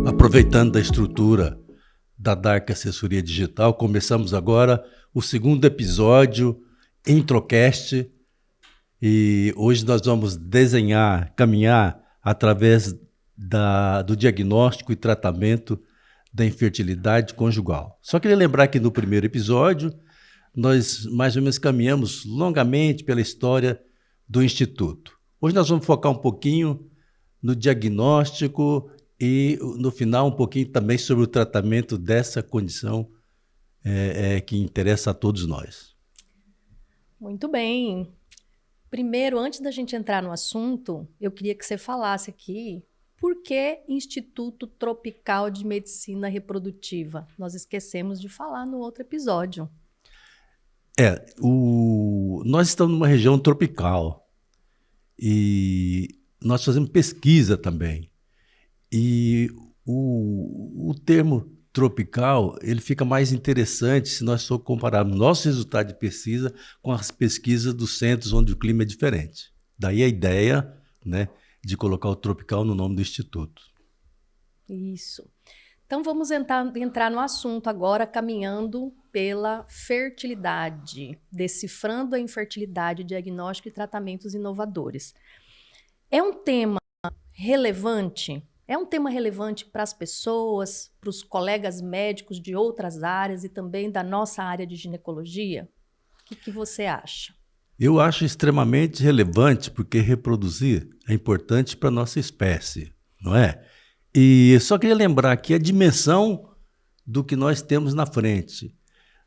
Aproveitando da estrutura da Dark Assessoria Digital, começamos agora o segundo episódio, Introcast, e hoje nós vamos caminhar através do diagnóstico e tratamento da infertilidade conjugal. Só queria lembrar que no primeiro episódio nós mais ou menos caminhamos longamente pela história do Instituto. Hoje nós vamos focar um pouquinho no diagnóstico e, no final, um pouquinho também sobre o tratamento dessa condição que interessa a todos nós. Muito bem. Primeiro, antes da gente entrar no assunto, eu queria que você falasse aqui por que Instituto Tropical de Medicina Reprodutiva. Nós esquecemos de falar no outro episódio. Nós estamos numa região tropical e nós fazemos pesquisa também. E o termo tropical ele fica mais interessante se nós só compararmos nosso resultado de pesquisa com as pesquisas dos centros onde o clima é diferente. Daí a ideia, né, de colocar o tropical no nome do Instituto. Isso. Então vamos entrar no assunto agora, caminhando pela fertilidade, decifrando a infertilidade, diagnóstico e tratamentos inovadores. É um tema relevante? É um tema relevante para as pessoas, para os médicos de outras áreas e também da nossa área de ginecologia? O que você acha? Eu acho extremamente relevante porque reproduzir é importante para a nossa espécie, não é? E só queria lembrar que a dimensão do que nós temos na frente.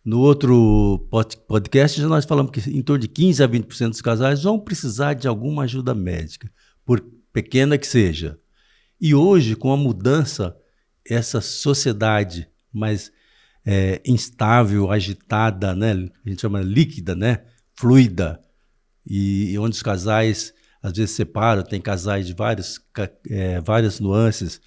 No outro podcast, nós falamos que em torno de 15% a 20% dos casais vão precisar de alguma ajuda médica, por pequena que seja. E hoje, com a mudança, essa sociedade mais instável, agitada, né? A gente chama líquida, né? Fluida, e onde os casais às vezes separam, tem casais de várias nuances,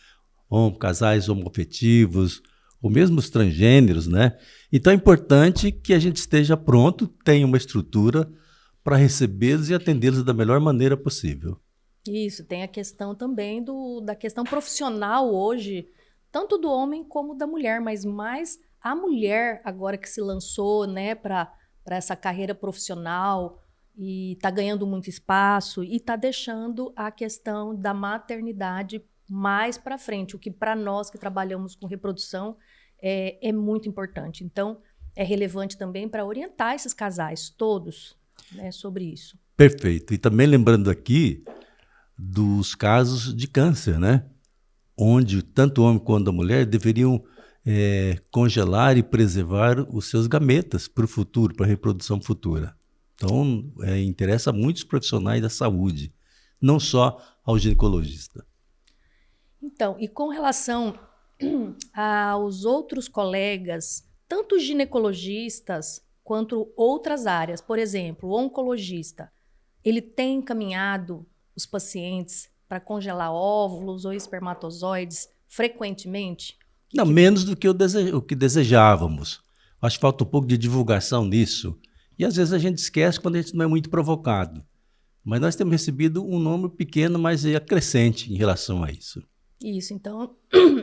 casais homoafetivos, ou mesmo os transgêneros, né? Então é importante que a gente esteja pronto, tenha uma estrutura para recebê-los e atendê-los da melhor maneira possível. Isso, tem a questão também da questão profissional hoje, tanto do homem como da mulher, mas mais a mulher agora que se lançou, né, para essa carreira profissional e está ganhando muito espaço e está deixando a questão da maternidade mais para frente, o que para nós que trabalhamos com reprodução é muito importante. Então, é relevante também para orientar esses casais todos, né, sobre isso. Perfeito. E também lembrando aqui dos casos de câncer, né? Onde tanto o homem quanto a mulher deveriam congelar e preservar os seus gametas para o futuro, para a reprodução futura. Então, interessa a muitos profissionais da saúde, não só ao ginecologista. Então, e com relação aos outros colegas, tanto ginecologistas quanto outras áreas, por exemplo, o oncologista, ele tem encaminhado os pacientes para congelar óvulos ou espermatozoides frequentemente? Não, menos do que o que desejávamos. Acho que falta um pouco de divulgação nisso. E às vezes a gente esquece quando a gente não é muito provocado. Mas nós temos recebido um número pequeno, mas crescente em relação a isso. Isso, então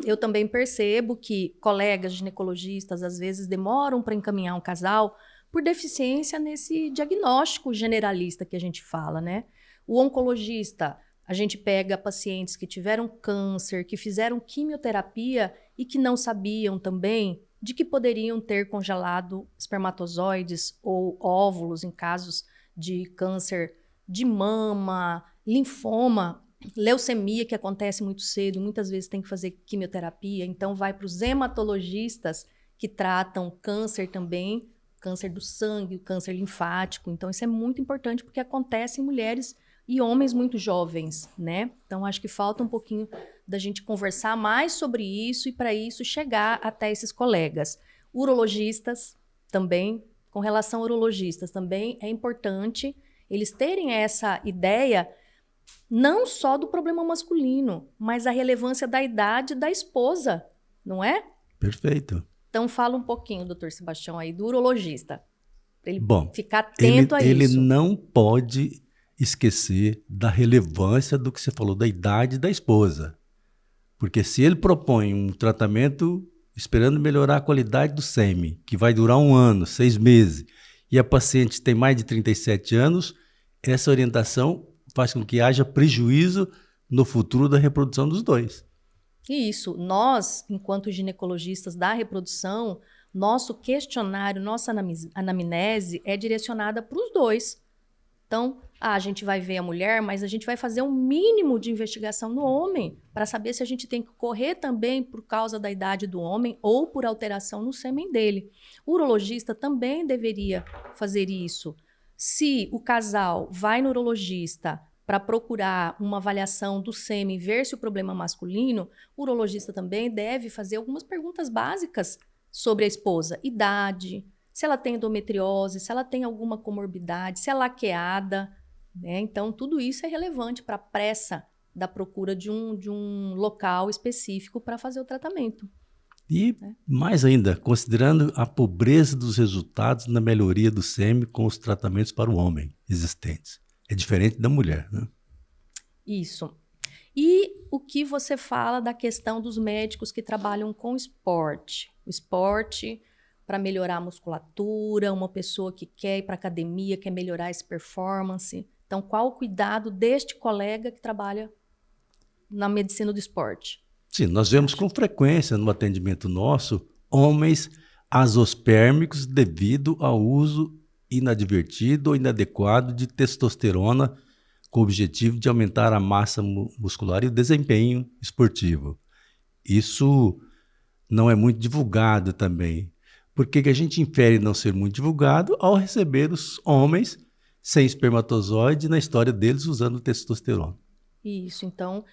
eu também percebo que colegas ginecologistas às vezes demoram para encaminhar um casal por deficiência nesse diagnóstico generalista que a gente fala, né? O oncologista, a gente pega pacientes que tiveram câncer, que fizeram quimioterapia e que não sabiam também de que poderiam ter congelado espermatozoides ou óvulos em casos de câncer de mama, linfoma, leucemia, que acontece muito cedo, muitas vezes tem que fazer quimioterapia, então vai para os hematologistas que tratam câncer também, câncer do sangue, o câncer linfático. Então isso é muito importante porque acontece em mulheres e homens muito jovens, né? Então acho que falta um pouquinho da gente conversar mais sobre isso e para isso chegar até esses colegas. Urologistas também, com relação a urologistas, também é importante eles terem essa ideia não só do problema masculino, mas a relevância da idade da esposa, não é? Perfeito. Então fala um pouquinho, doutor Sebastião, aí do urologista. Para ele Bom, ficar atento a ele isso. não pode esquecer da relevância do que você falou, da idade da esposa. Porque se ele propõe um tratamento esperando melhorar a qualidade do sêmen, que vai durar 1 ano, 6 meses, e a paciente tem mais de 37 anos, essa orientação faz com que haja prejuízo no futuro da reprodução dos dois. Isso, nós, enquanto ginecologistas da reprodução, nosso questionário, nossa anamnese é direcionada para os dois. Então, a gente vai ver a mulher, mas a gente vai fazer um mínimo de investigação no homem para saber se a gente tem que correr também por causa da idade do homem ou por alteração no sêmen dele. O urologista também deveria fazer isso. Se o casal vai no urologista para procurar uma avaliação do sêmen, ver se o problema é masculino, o urologista também deve fazer algumas perguntas básicas sobre a esposa. Idade, se ela tem endometriose, se ela tem alguma comorbidade, se é laqueada, né? Então, tudo isso é relevante para a pressa da procura de um local específico para fazer o tratamento. E, mais ainda, considerando a pobreza dos resultados na melhoria do sêmen com os tratamentos para o homem existentes. É diferente da mulher, né? Isso. E o que você fala da questão dos médicos que trabalham com esporte? O esporte para melhorar a musculatura, uma pessoa que quer ir para a academia, quer melhorar essa performance. Então, qual o cuidado deste colega que trabalha na medicina do esporte? Sim, nós vemos com frequência no atendimento nosso homens azospérmicos devido ao uso inadvertido ou inadequado de testosterona com o objetivo de aumentar a massa muscular e o desempenho esportivo. Isso não é muito divulgado também. Por que a gente infere não ser muito divulgado ao receber os homens sem espermatozoide na história deles usando testosterona? Isso, então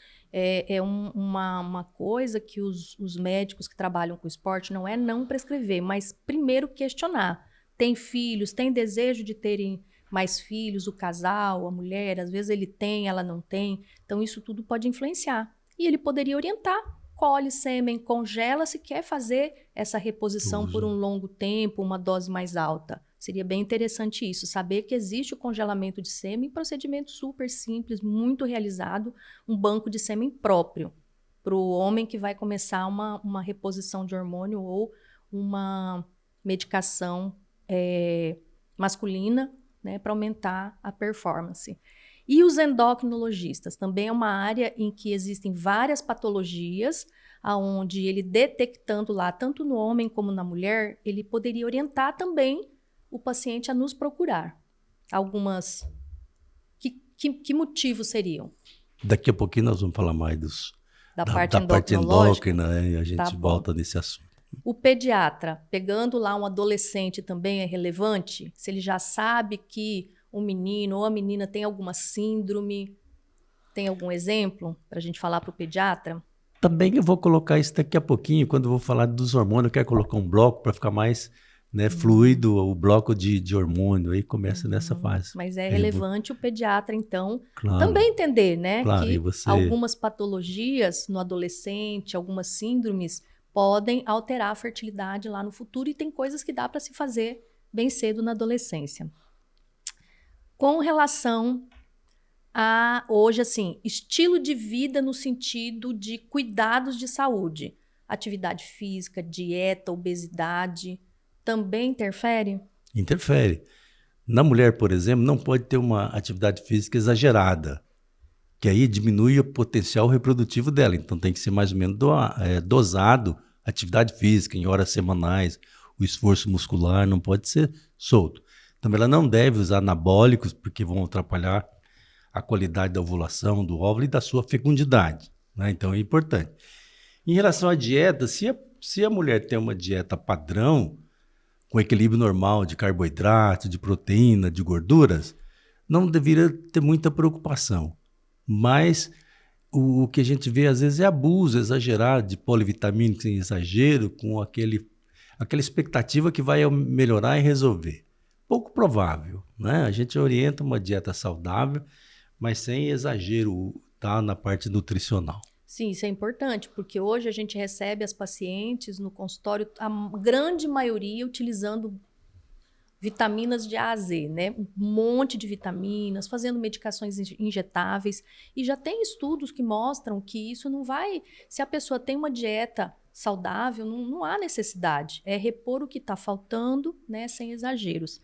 uma coisa que os médicos que trabalham com esporte não é não prescrever, mas primeiro questionar. Tem filhos, tem desejo de terem mais filhos, o casal, a mulher, às vezes ele tem, ela não tem. Então isso tudo pode influenciar. E ele poderia orientar. Colhe sêmen, congela se quer fazer essa reposição por um longo tempo, uma dose mais alta. Seria bem interessante isso, saber que existe o congelamento de sêmen, procedimento super simples, muito realizado, um banco de sêmen próprio para o homem que vai começar uma reposição de hormônio ou uma medicação masculina, né, para aumentar a performance. E os endocrinologistas, também é uma área em que existem várias patologias, onde ele detectando lá, tanto no homem como na mulher, ele poderia orientar também o paciente a nos procurar. Algumas... Que motivos seriam? Daqui a pouquinho nós vamos falar mais da parte endócrina, né? E a gente volta nesse assunto. O pediatra, pegando lá um adolescente também é relevante? Se ele já sabe que um menino ou a menina tem alguma síndrome, tem algum exemplo para a gente falar para o pediatra? Também eu vou colocar isso daqui a pouquinho, quando eu vou falar dos hormônios, eu quero colocar um bloco para ficar mais fluido, o bloco de hormônio, aí começa nessa fase. Mas é relevante o pediatra, então, claro, também entender, né, claro, que algumas patologias no adolescente, algumas síndromes, podem alterar a fertilidade lá no futuro e tem coisas que dá para se fazer bem cedo na adolescência. Com relação a, hoje, assim, estilo de vida no sentido de cuidados de saúde, atividade física, dieta, obesidade, também interfere? Interfere. Na mulher, por exemplo, não pode ter uma atividade física exagerada, que aí diminui o potencial reprodutivo dela. Então tem que ser mais ou menos dosado a atividade física, em horas semanais, o esforço muscular não pode ser solto. Também ela não deve usar anabólicos, porque vão atrapalhar a qualidade da ovulação do óvulo e da sua fecundidade, né? Então é importante. Em relação à dieta, se a mulher tem uma dieta padrão, com equilíbrio normal de carboidrato, de proteína, de gorduras, não deveria ter muita preocupação. Mas o que a gente vê às vezes é abuso exagerado de polivitamínicos em exagero, com aquela expectativa que vai melhorar e resolver. Pouco provável, né? A gente orienta uma dieta saudável, mas sem exagero, tá, na parte nutricional. Sim, isso é importante, porque hoje a gente recebe as pacientes no consultório, a grande maioria utilizando vitaminas de A a Z, né? Um monte de vitaminas, fazendo medicações injetáveis. E já tem estudos que mostram que isso não vai... Se a pessoa tem uma dieta saudável, não há necessidade. É repor o que está faltando, né? Sem exageros.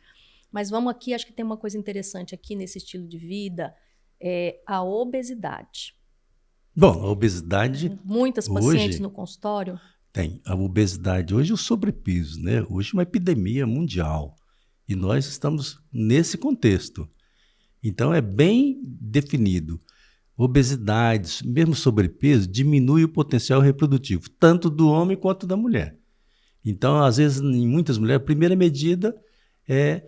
Mas vamos aqui, acho que tem uma coisa interessante aqui nesse estilo de vida, é a obesidade. Bom, a obesidade Muitas pacientes no consultório... Tem. A obesidade hoje é o sobrepeso, né? Hoje é uma epidemia mundial. E nós estamos nesse contexto. Então, é bem definido. Obesidade, mesmo sobrepeso, diminui o potencial reprodutivo, tanto do homem quanto da mulher. Então, às vezes, em muitas mulheres, a primeira medida é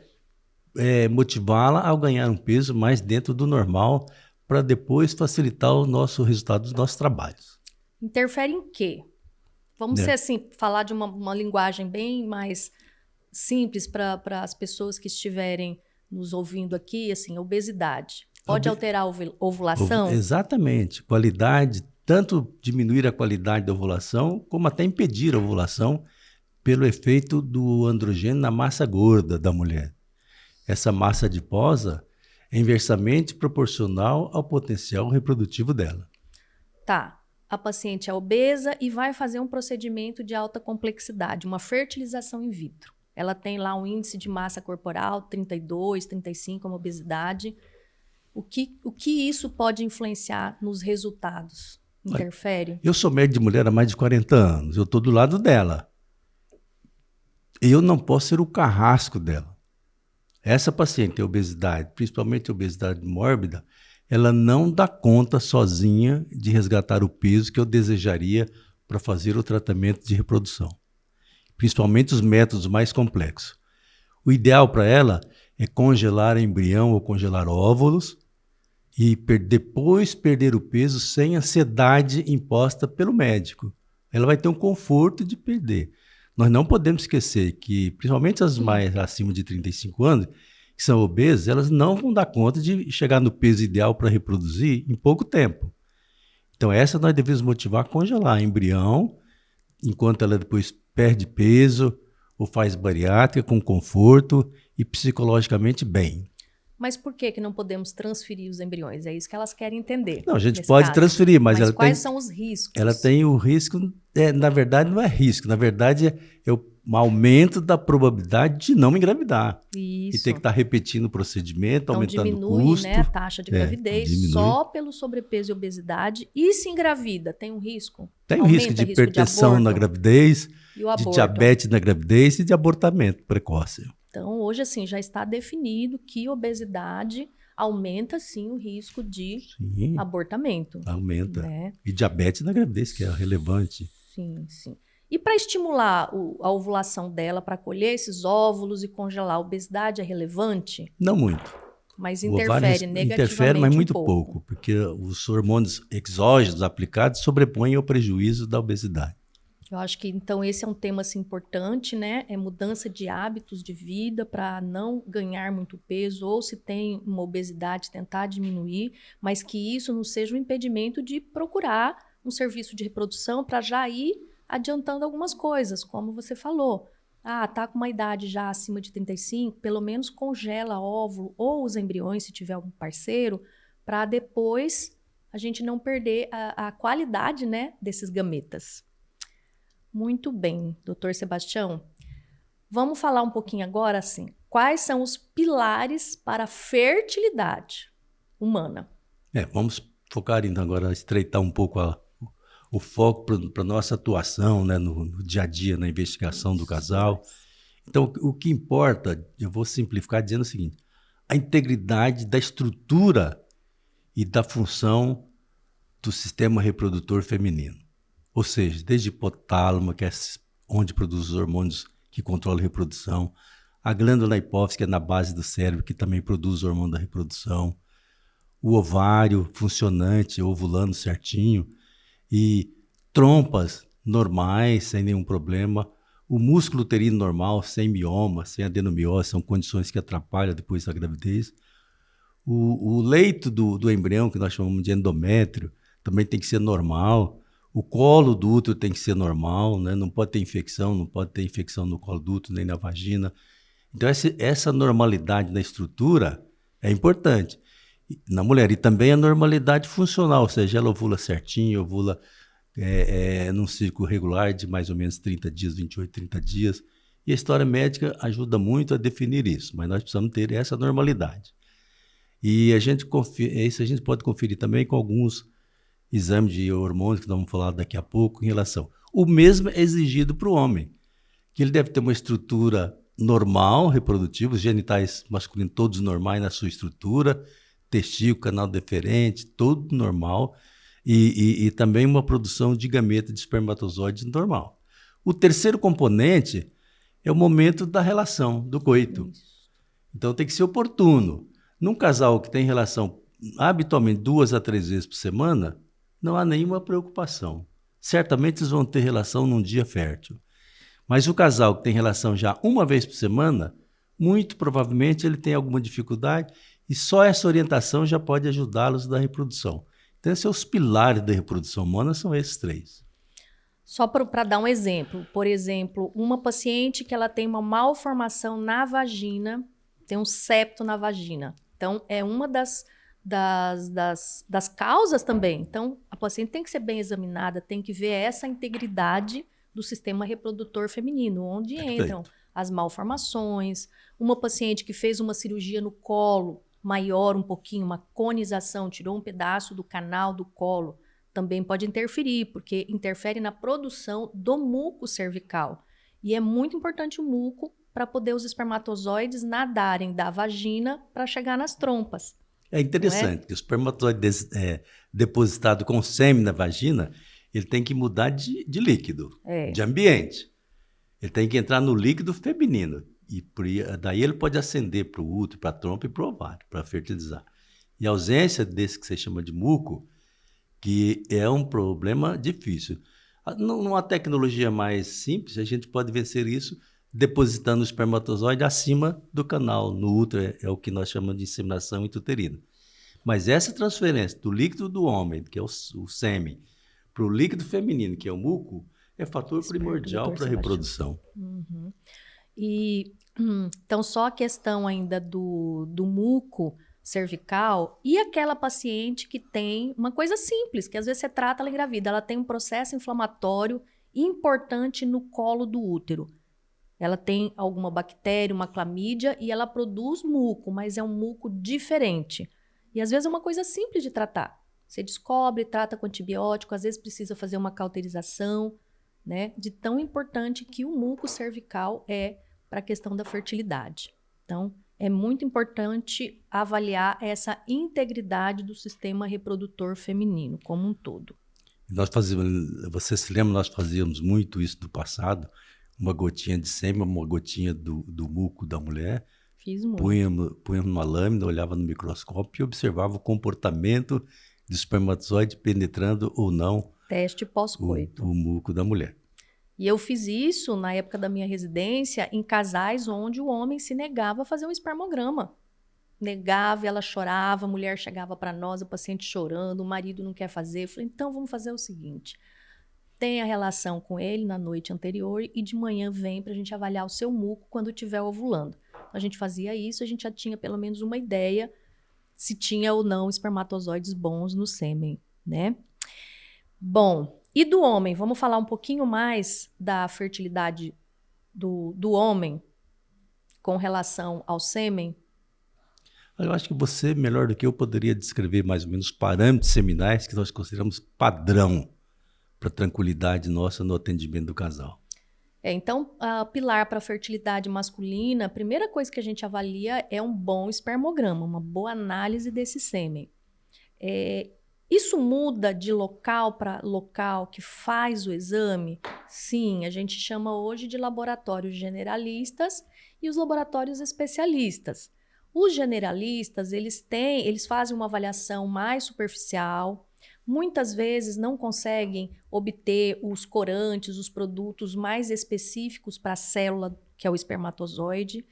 motivá-la a ganhar um peso mais dentro do normal, para depois facilitar o nosso resultado dos nossos trabalhos. Interfere em quê? Vamos ser assim, falar de uma linguagem bem mais simples para as pessoas que estiverem nos ouvindo aqui, assim, obesidade. Pode alterar a ovulação? Exatamente. Qualidade, tanto diminuir a qualidade da ovulação, como até impedir a ovulação pelo efeito do androgênio na massa gorda da mulher. Essa massa adiposa é inversamente proporcional ao potencial reprodutivo dela. Tá. A paciente é obesa e vai fazer um procedimento de alta complexidade, uma fertilização in vitro. Ela tem lá um índice de massa corporal, 32, 35, uma obesidade. O que isso pode influenciar nos resultados? Interfere? Eu sou médico de mulher há mais de 40 anos. Eu estou do lado dela. Eu não posso ser o carrasco dela. Essa paciente tem obesidade, principalmente obesidade mórbida, ela não dá conta sozinha de resgatar o peso que eu desejaria para fazer o tratamento de reprodução. Principalmente os métodos mais complexos. O ideal para ela é congelar embrião ou congelar óvulos e depois perder o peso sem ansiedade imposta pelo médico. Ela vai ter um conforto de perder. Nós não podemos esquecer que, principalmente as mais acima de 35 anos, que são obesas, elas não vão dar conta de chegar no peso ideal para reproduzir em pouco tempo. Então, essa nós devemos motivar a congelar embrião, enquanto ela depois perde peso ou faz bariátrica com conforto e psicologicamente bem. Mas por que não podemos transferir os embriões? É isso que elas querem entender. Não, a gente pode transferir, mas ela quais são os riscos? Ela tem o risco, na verdade não é risco, na verdade é um aumento da probabilidade de não engravidar. Isso. E ter que estar repetindo o procedimento, então, aumentando diminui, o custo. Né, a taxa de gravidez só pelo sobrepeso e obesidade. E se engravida, tem um risco? Tem um risco de hipertensão na gravidez, de diabetes na gravidez e de abortamento precoce. Então, hoje, assim, já está definido que obesidade aumenta, sim, o risco de abortamento. Aumenta. Né? E diabetes na gravidez, que é relevante. Sim, sim. E para estimular a ovulação dela, para colher esses óvulos e congelar, a obesidade é relevante? Não muito. Mas interfere negativamente interfere, mas muito pouco, porque os hormônios exógenos aplicados sobrepõem ao prejuízo da obesidade. Eu acho que, então, esse é um tema assim, importante, né? É mudança de hábitos de vida para não ganhar muito peso, ou se tem uma obesidade, tentar diminuir, mas que isso não seja um impedimento de procurar um serviço de reprodução para já ir adiantando algumas coisas, como você falou. Ah, tá com uma idade já acima de 35, pelo menos congela óvulo ou os embriões, se tiver algum parceiro, para depois a gente não perder a qualidade, né, desses gametas. Muito bem, doutor Sebastião. Vamos falar um pouquinho agora, assim, quais são os pilares para a fertilidade humana? Vamos focar então agora, estreitar um pouco o foco para a nossa atuação, né, no dia a dia, na investigação do casal. Então, o que importa, eu vou simplificar dizendo o seguinte, a integridade da estrutura e da função do sistema reprodutor feminino. Ou seja, desde hipotálamo, que é onde produz os hormônios que controlam a reprodução, a glândula hipófise, que é na base do cérebro, que também produz o hormônio da reprodução, o ovário funcionante, ovulando certinho, e trompas normais, sem nenhum problema, o músculo uterino normal, sem mioma, sem adenomiose, são condições que atrapalham depois da gravidez. O leito do embrião, que nós chamamos de endométrio, também tem que ser normal. O colo do útero tem que ser normal, né? Não pode ter infecção no colo do útero nem na vagina. Então, essa normalidade na estrutura é importante na mulher. E também a normalidade funcional, ou seja, ela ovula certinho, ovula num ciclo regular de mais ou menos 30 dias, 28, 30 dias. E a história médica ajuda muito a definir isso, mas nós precisamos ter essa normalidade. E isso a gente pode conferir também com alguns exames de hormônios, que nós vamos falar daqui a pouco, em relação. O mesmo é exigido para o homem, que ele deve ter uma estrutura normal, reprodutiva, os genitais masculinos todos normais na sua estrutura, testículo, canal deferente, tudo normal, e também uma produção de gameta de espermatozoides normal. O terceiro componente é o momento da relação, do coito. Então tem que ser oportuno. Num casal que tem relação habitualmente 2 a 3 vezes por semana, não há nenhuma preocupação. Certamente eles vão ter relação num dia fértil. Mas o casal que tem relação já uma vez por semana, muito provavelmente ele tem alguma dificuldade e só essa orientação já pode ajudá-los na reprodução. Então, esses são os pilares da reprodução humana, são esses 3. Só para dar um exemplo. Por exemplo, uma paciente que ela tem uma malformação na vagina, tem um septo na vagina. Então, é uma das causas também. Então, a paciente tem que ser bem examinada, tem que ver essa integridade do sistema reprodutor feminino, onde entram as malformações. Uma paciente que fez uma cirurgia no colo maior um pouquinho, uma conização, tirou um pedaço do canal do colo, também pode interferir, porque interfere na produção do muco cervical. E é muito importante o muco para poder os espermatozoides nadarem da vagina para chegar nas trompas. É interessante que o espermatozoide depositado com sêmen na vagina, ele tem que mudar de líquido, de ambiente. Ele tem que entrar no líquido feminino. E daí ele pode ascender para o útero, para a trompa e para o ovário, para fertilizar. E a ausência desse que você chama de muco, que é um problema difícil. Numa tecnologia mais simples, a gente pode vencer isso depositando o espermatozoide acima do canal, no útero, é o que nós chamamos de inseminação intrauterina. Mas essa transferência do líquido do homem, que é o sêmen, para o líquido feminino, que é o muco, é fator primordial para a reprodução. Uhum. Então, só a questão ainda do muco cervical e aquela paciente que tem uma coisa simples, que às vezes você trata, ela engravida, ela tem um processo inflamatório importante no colo do útero. Ela tem alguma bactéria, uma clamídia e ela produz muco, mas é um muco diferente. E às vezes é uma coisa simples de tratar. Você descobre, trata com antibiótico, às vezes precisa fazer uma cauterização, né? De tão importante que o muco cervical é para a questão da fertilidade. Então, é muito importante avaliar essa integridade do sistema reprodutor feminino como um todo. Você se lembra, nós fazíamos muito isso no passado, uma gotinha de sêmen, uma gotinha do muco da mulher, Fiz muito. punhamos numa lâmina, olhava no microscópio e observava o comportamento do espermatozoide penetrando ou não teste pós-coito. O muco da mulher. E eu fiz isso na época da minha residência em casais onde o homem se negava a fazer um espermograma. Negava, ela chorava, a mulher chegava para nós, o paciente chorando, o marido não quer fazer. Eu falei, então vamos fazer o seguinte, tenha relação com ele na noite anterior e de manhã vem para a gente avaliar o seu muco quando estiver ovulando. A gente fazia isso, a gente já tinha pelo menos uma ideia se tinha ou não espermatozoides bons no sêmen, né? Bom, e do homem? Vamos falar um pouquinho mais da fertilidade do homem com relação ao sêmen? Eu acho que você, melhor do que eu, poderia descrever mais ou menos os parâmetros seminais que nós consideramos padrão para a tranquilidade nossa no atendimento do casal. Então, a pilar para a fertilidade masculina, a primeira coisa que a gente avalia é um bom espermograma, uma boa análise desse sêmen. Isso muda de local para local que faz o exame? Sim, a gente chama hoje de laboratórios generalistas e os laboratórios especialistas. Os generalistas, eles fazem uma avaliação mais superficial, muitas vezes não conseguem obter os corantes, os produtos mais específicos para a célula, que é o espermatozoide,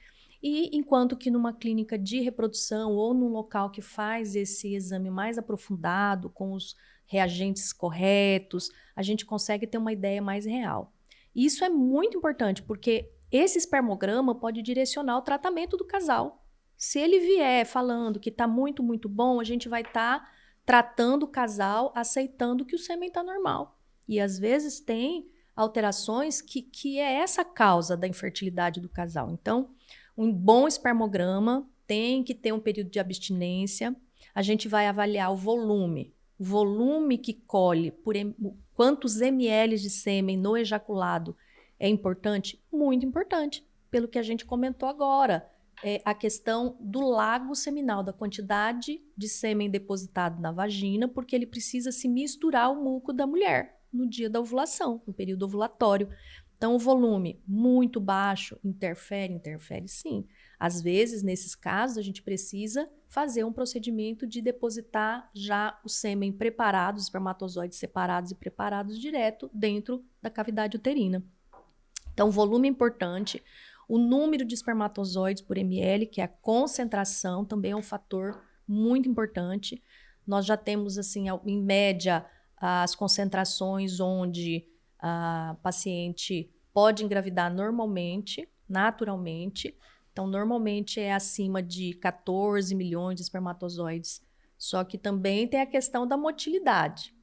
e enquanto que numa clínica de reprodução ou num local que faz esse exame mais aprofundado, com os reagentes corretos, a gente consegue ter uma ideia mais real. E isso é muito importante, porque esse espermograma pode direcionar o tratamento do casal. Se ele vier falando que está muito, muito bom, a gente vai estar tratando o casal, aceitando que o sêmen está normal. E às vezes tem alterações que é essa a causa da infertilidade do casal. Então, um bom espermograma tem que ter um período de abstinência. A gente vai avaliar o volume que colhe, quantos ml de sêmen no ejaculado é importante? Muito importante, pelo que a gente comentou agora. A questão do lago seminal, da quantidade de sêmen depositado na vagina, porque ele precisa se misturar ao muco da mulher no dia da ovulação, no período ovulatório. Então, o volume muito baixo interfere sim. Às vezes, nesses casos, a gente precisa fazer um procedimento de depositar já o sêmen preparado, os espermatozoides separados e preparados direto dentro da cavidade uterina. Então, volume é importante. O número de espermatozoides por ml, que é a concentração, também é um fator muito importante. Nós já temos, assim, em média, as concentrações onde a paciente pode engravidar normalmente, naturalmente. Então, normalmente é acima de 14 milhões de espermatozoides. Só que também tem a questão da motilidade.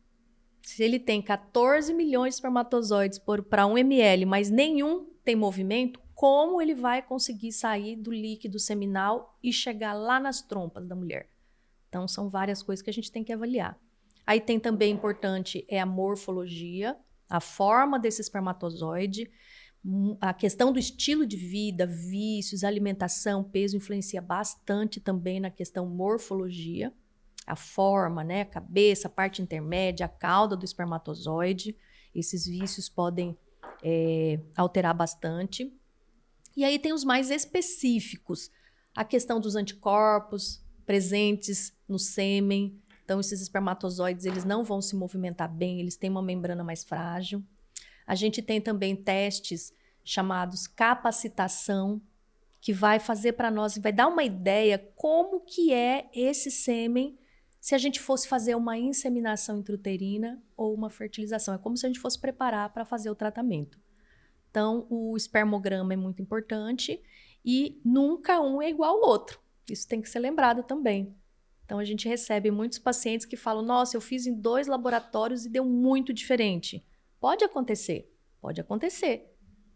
Se ele tem 14 milhões de espermatozoides para 1 ml, mas nenhum tem movimento, como ele vai conseguir sair do líquido seminal e chegar lá nas trompas da mulher? Então, são várias coisas que a gente tem que avaliar. Aí tem também importante a morfologia, a forma desse espermatozoide, a questão do estilo de vida, vícios, alimentação, peso influencia bastante também na questão morfologia. A forma, né, a cabeça, a parte intermédia, a cauda do espermatozoide. Esses vícios podem alterar bastante. E aí tem os mais específicos. A questão dos anticorpos presentes no sêmen. Então, esses espermatozoides, eles não vão se movimentar bem, eles têm uma membrana mais frágil. A gente tem também testes chamados capacitação, que vai fazer para nós, vai dar uma ideia como que é esse sêmen se a gente fosse fazer uma inseminação intrauterina ou uma fertilização. É como se a gente fosse preparar para fazer o tratamento. Então, o espermograma é muito importante e nunca um é igual ao outro. Isso tem que ser lembrado também. Então, a gente recebe muitos pacientes que falam, nossa, eu fiz em 2 laboratórios e deu muito diferente. Pode acontecer,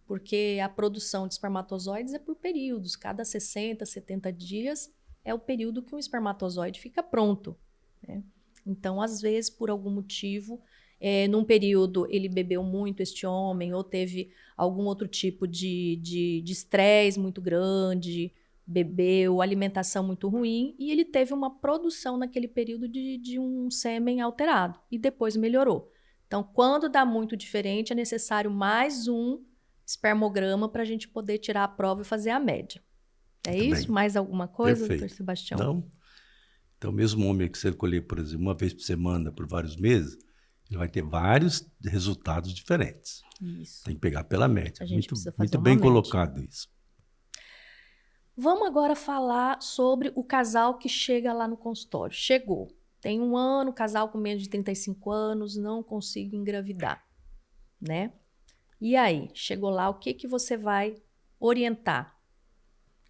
porque a produção de espermatozoides é por períodos. Cada 60, 70 dias é o período que um espermatozoide fica pronto, né? Então, às vezes, por algum motivo, num período ele bebeu muito, este homem, ou teve algum outro tipo de estresse muito grande, bebeu, alimentação muito ruim, e ele teve uma produção naquele período de um sêmen alterado, e depois melhorou. Então, quando dá muito diferente, é necessário mais um espermograma para a gente poder tirar a prova e fazer a média. É isso? Mais alguma coisa, Perfeito. doutor Sebastião? Não. Então, mesmo homem que você colher, por exemplo, uma vez por semana por vários meses, ele vai ter vários resultados diferentes. Isso. Tem que pegar pela média. A gente precisa fazer muito uma bem média. colocado isso. Vamos agora falar sobre o casal que chega lá no consultório. Chegou, tem 1 ano, casal com menos de 35 anos, não consigo engravidar, né? E aí, chegou lá, o que você vai orientar?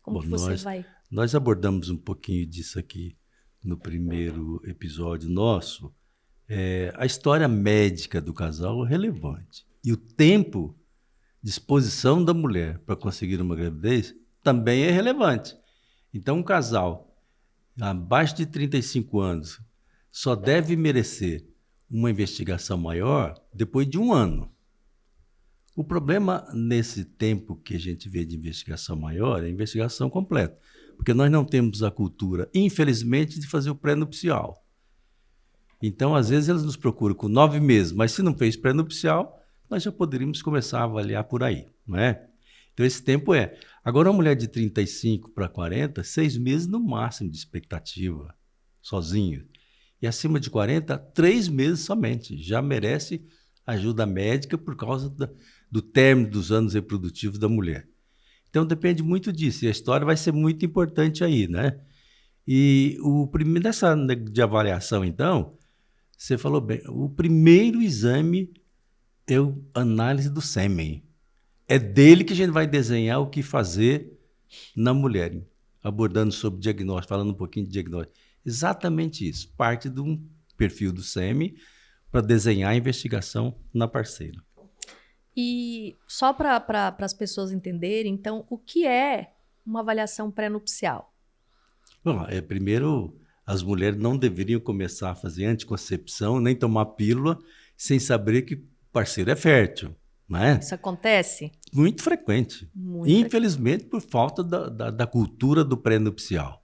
Como que você vai... Nós abordamos um pouquinho disso aqui no primeiro episódio nosso. A história médica do casal é relevante. E o tempo de exposição da mulher para conseguir uma gravidez também é relevante. Então, um casal abaixo de 35 anos só deve merecer uma investigação maior depois de 1 ano. O problema nesse tempo que a gente vê de investigação maior é a investigação completa, porque nós não temos a cultura, infelizmente, de fazer o pré-nupcial. Então, às vezes, eles nos procuram com 9 meses, mas se não fez pré-nupcial, nós já poderíamos começar a avaliar por aí, não é? Então, esse tempo é. Agora, uma mulher de 35 para 40, 6 meses no máximo de expectativa, sozinho. E acima de 40, 3 meses somente. Já merece ajuda médica por causa do término dos anos reprodutivos da mulher. Então, depende muito disso. E a história vai ser muito importante aí, né? E nessa de avaliação, então, você falou bem, o primeiro exame é a análise do sêmen. É dele que a gente vai desenhar o que fazer na mulher, abordando sobre diagnóstico, falando um pouquinho de diagnóstico. Exatamente isso, parte de um perfil do SEMI para desenhar a investigação na parceira. E só para as pessoas entenderem, então, o que é uma avaliação pré-nupcial? Bom, primeiro, as mulheres não deveriam começar a fazer anticoncepção, nem tomar pílula, sem saber que o parceiro é fértil. Não é? Isso acontece? Muito frequente. Muito Infelizmente, por falta da cultura do pré-nupcial.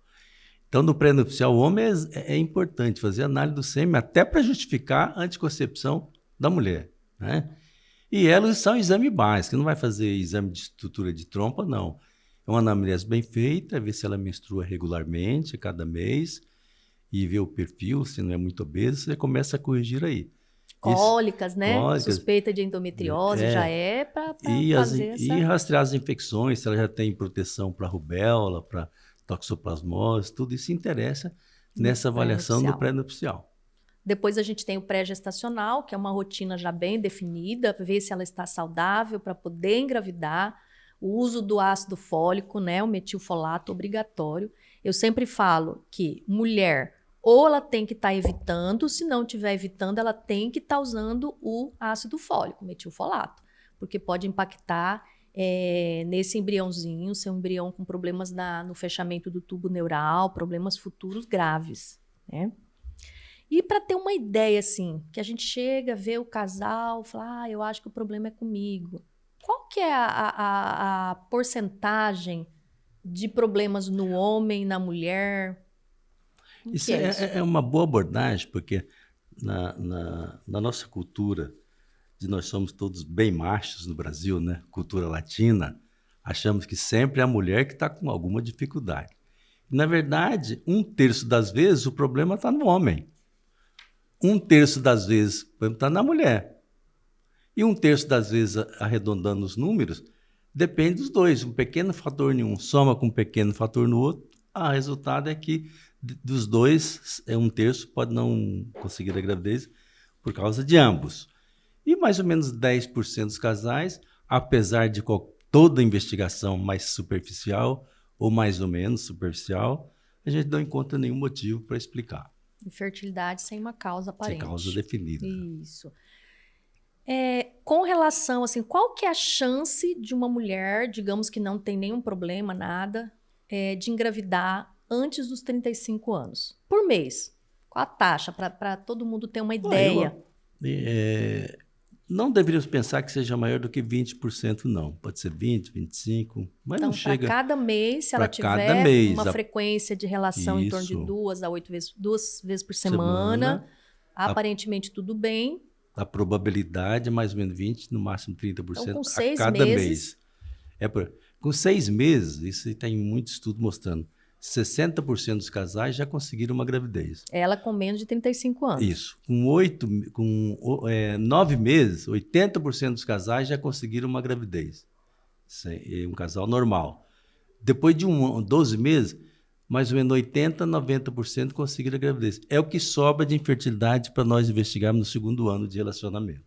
Então, no pré-nupcial, o homem é importante fazer análise do sêmen até para justificar a anticoncepção da mulher. Né? E elas são exame básico, não vai fazer exame de estrutura de trompa, não. É uma anamnese bem feita, ver se ela menstrua regularmente, a cada mês, e ver o perfil, se não é muito obeso, você começa a corrigir aí. Cólicas, né? Cólicas, suspeita de endometriose, já é para fazer essa... E rastrear as infecções, se ela já tem proteção para rubéola, para toxoplasmose, tudo isso interessa nessa avaliação do pré-nupcial. Depois a gente tem o pré-gestacional, que é uma rotina já bem definida, ver se ela está saudável para poder engravidar. O uso do ácido fólico, né, o metilfolato obrigatório. Eu sempre falo que mulher, ou ela tem que estar evitando, se não estiver evitando, ela tem que estar usando o ácido fólico, metilfolato, porque pode impactar nesse embriãozinho, ser um embrião com problemas no fechamento do tubo neural, problemas futuros graves, né? E para ter uma ideia, assim, que a gente chega, vê o casal, fala, eu acho que o problema é comigo. Qual que é a porcentagem de problemas no homem, na mulher? Isso é uma boa abordagem, porque na nossa cultura, nós somos todos bem machos no Brasil, né? Cultura latina, achamos que sempre é a mulher que está com alguma dificuldade. Na verdade, 1/3 das vezes o problema está no homem. 1/3 das vezes está na mulher. E 1/3 das vezes, arredondando os números, depende dos dois. Um pequeno fator em um soma com um pequeno fator no outro, o resultado é que dos dois, 1/3 pode não conseguir a gravidez por causa de ambos. E mais ou menos 10% dos casais, apesar de toda investigação mais superficial, ou mais ou menos superficial, a gente não encontra nenhum motivo para explicar. Infertilidade sem uma causa aparente. Sem causa definida. Isso. Com relação, assim, qual que é a chance de uma mulher, digamos que não tem nenhum problema, nada, de engravidar antes dos 35 anos? Por mês. Qual a taxa? Para todo mundo ter uma ideia. Não deveríamos pensar que seja maior do que 20%, não. Pode ser 20%, 25%, mas então, não chega... Para cada mês, se ela tiver uma frequência de relação em torno de 2 a 8 vezes, 2 vezes por semana, aparentemente tudo bem. A probabilidade é mais ou menos 20%, no máximo 30% então, com a cada mês. Com 6 meses, isso tem muito estudo mostrando, 60% dos casais já conseguiram uma gravidez. Ela com menos de 35 anos. Isso. Com 9 meses, 80% dos casais já conseguiram uma gravidez. Um casal normal. Depois de 12 meses, mais ou menos 80%, 90% conseguiram a gravidez. É o que sobra de infertilidade para nós investigarmos no segundo ano de relacionamento.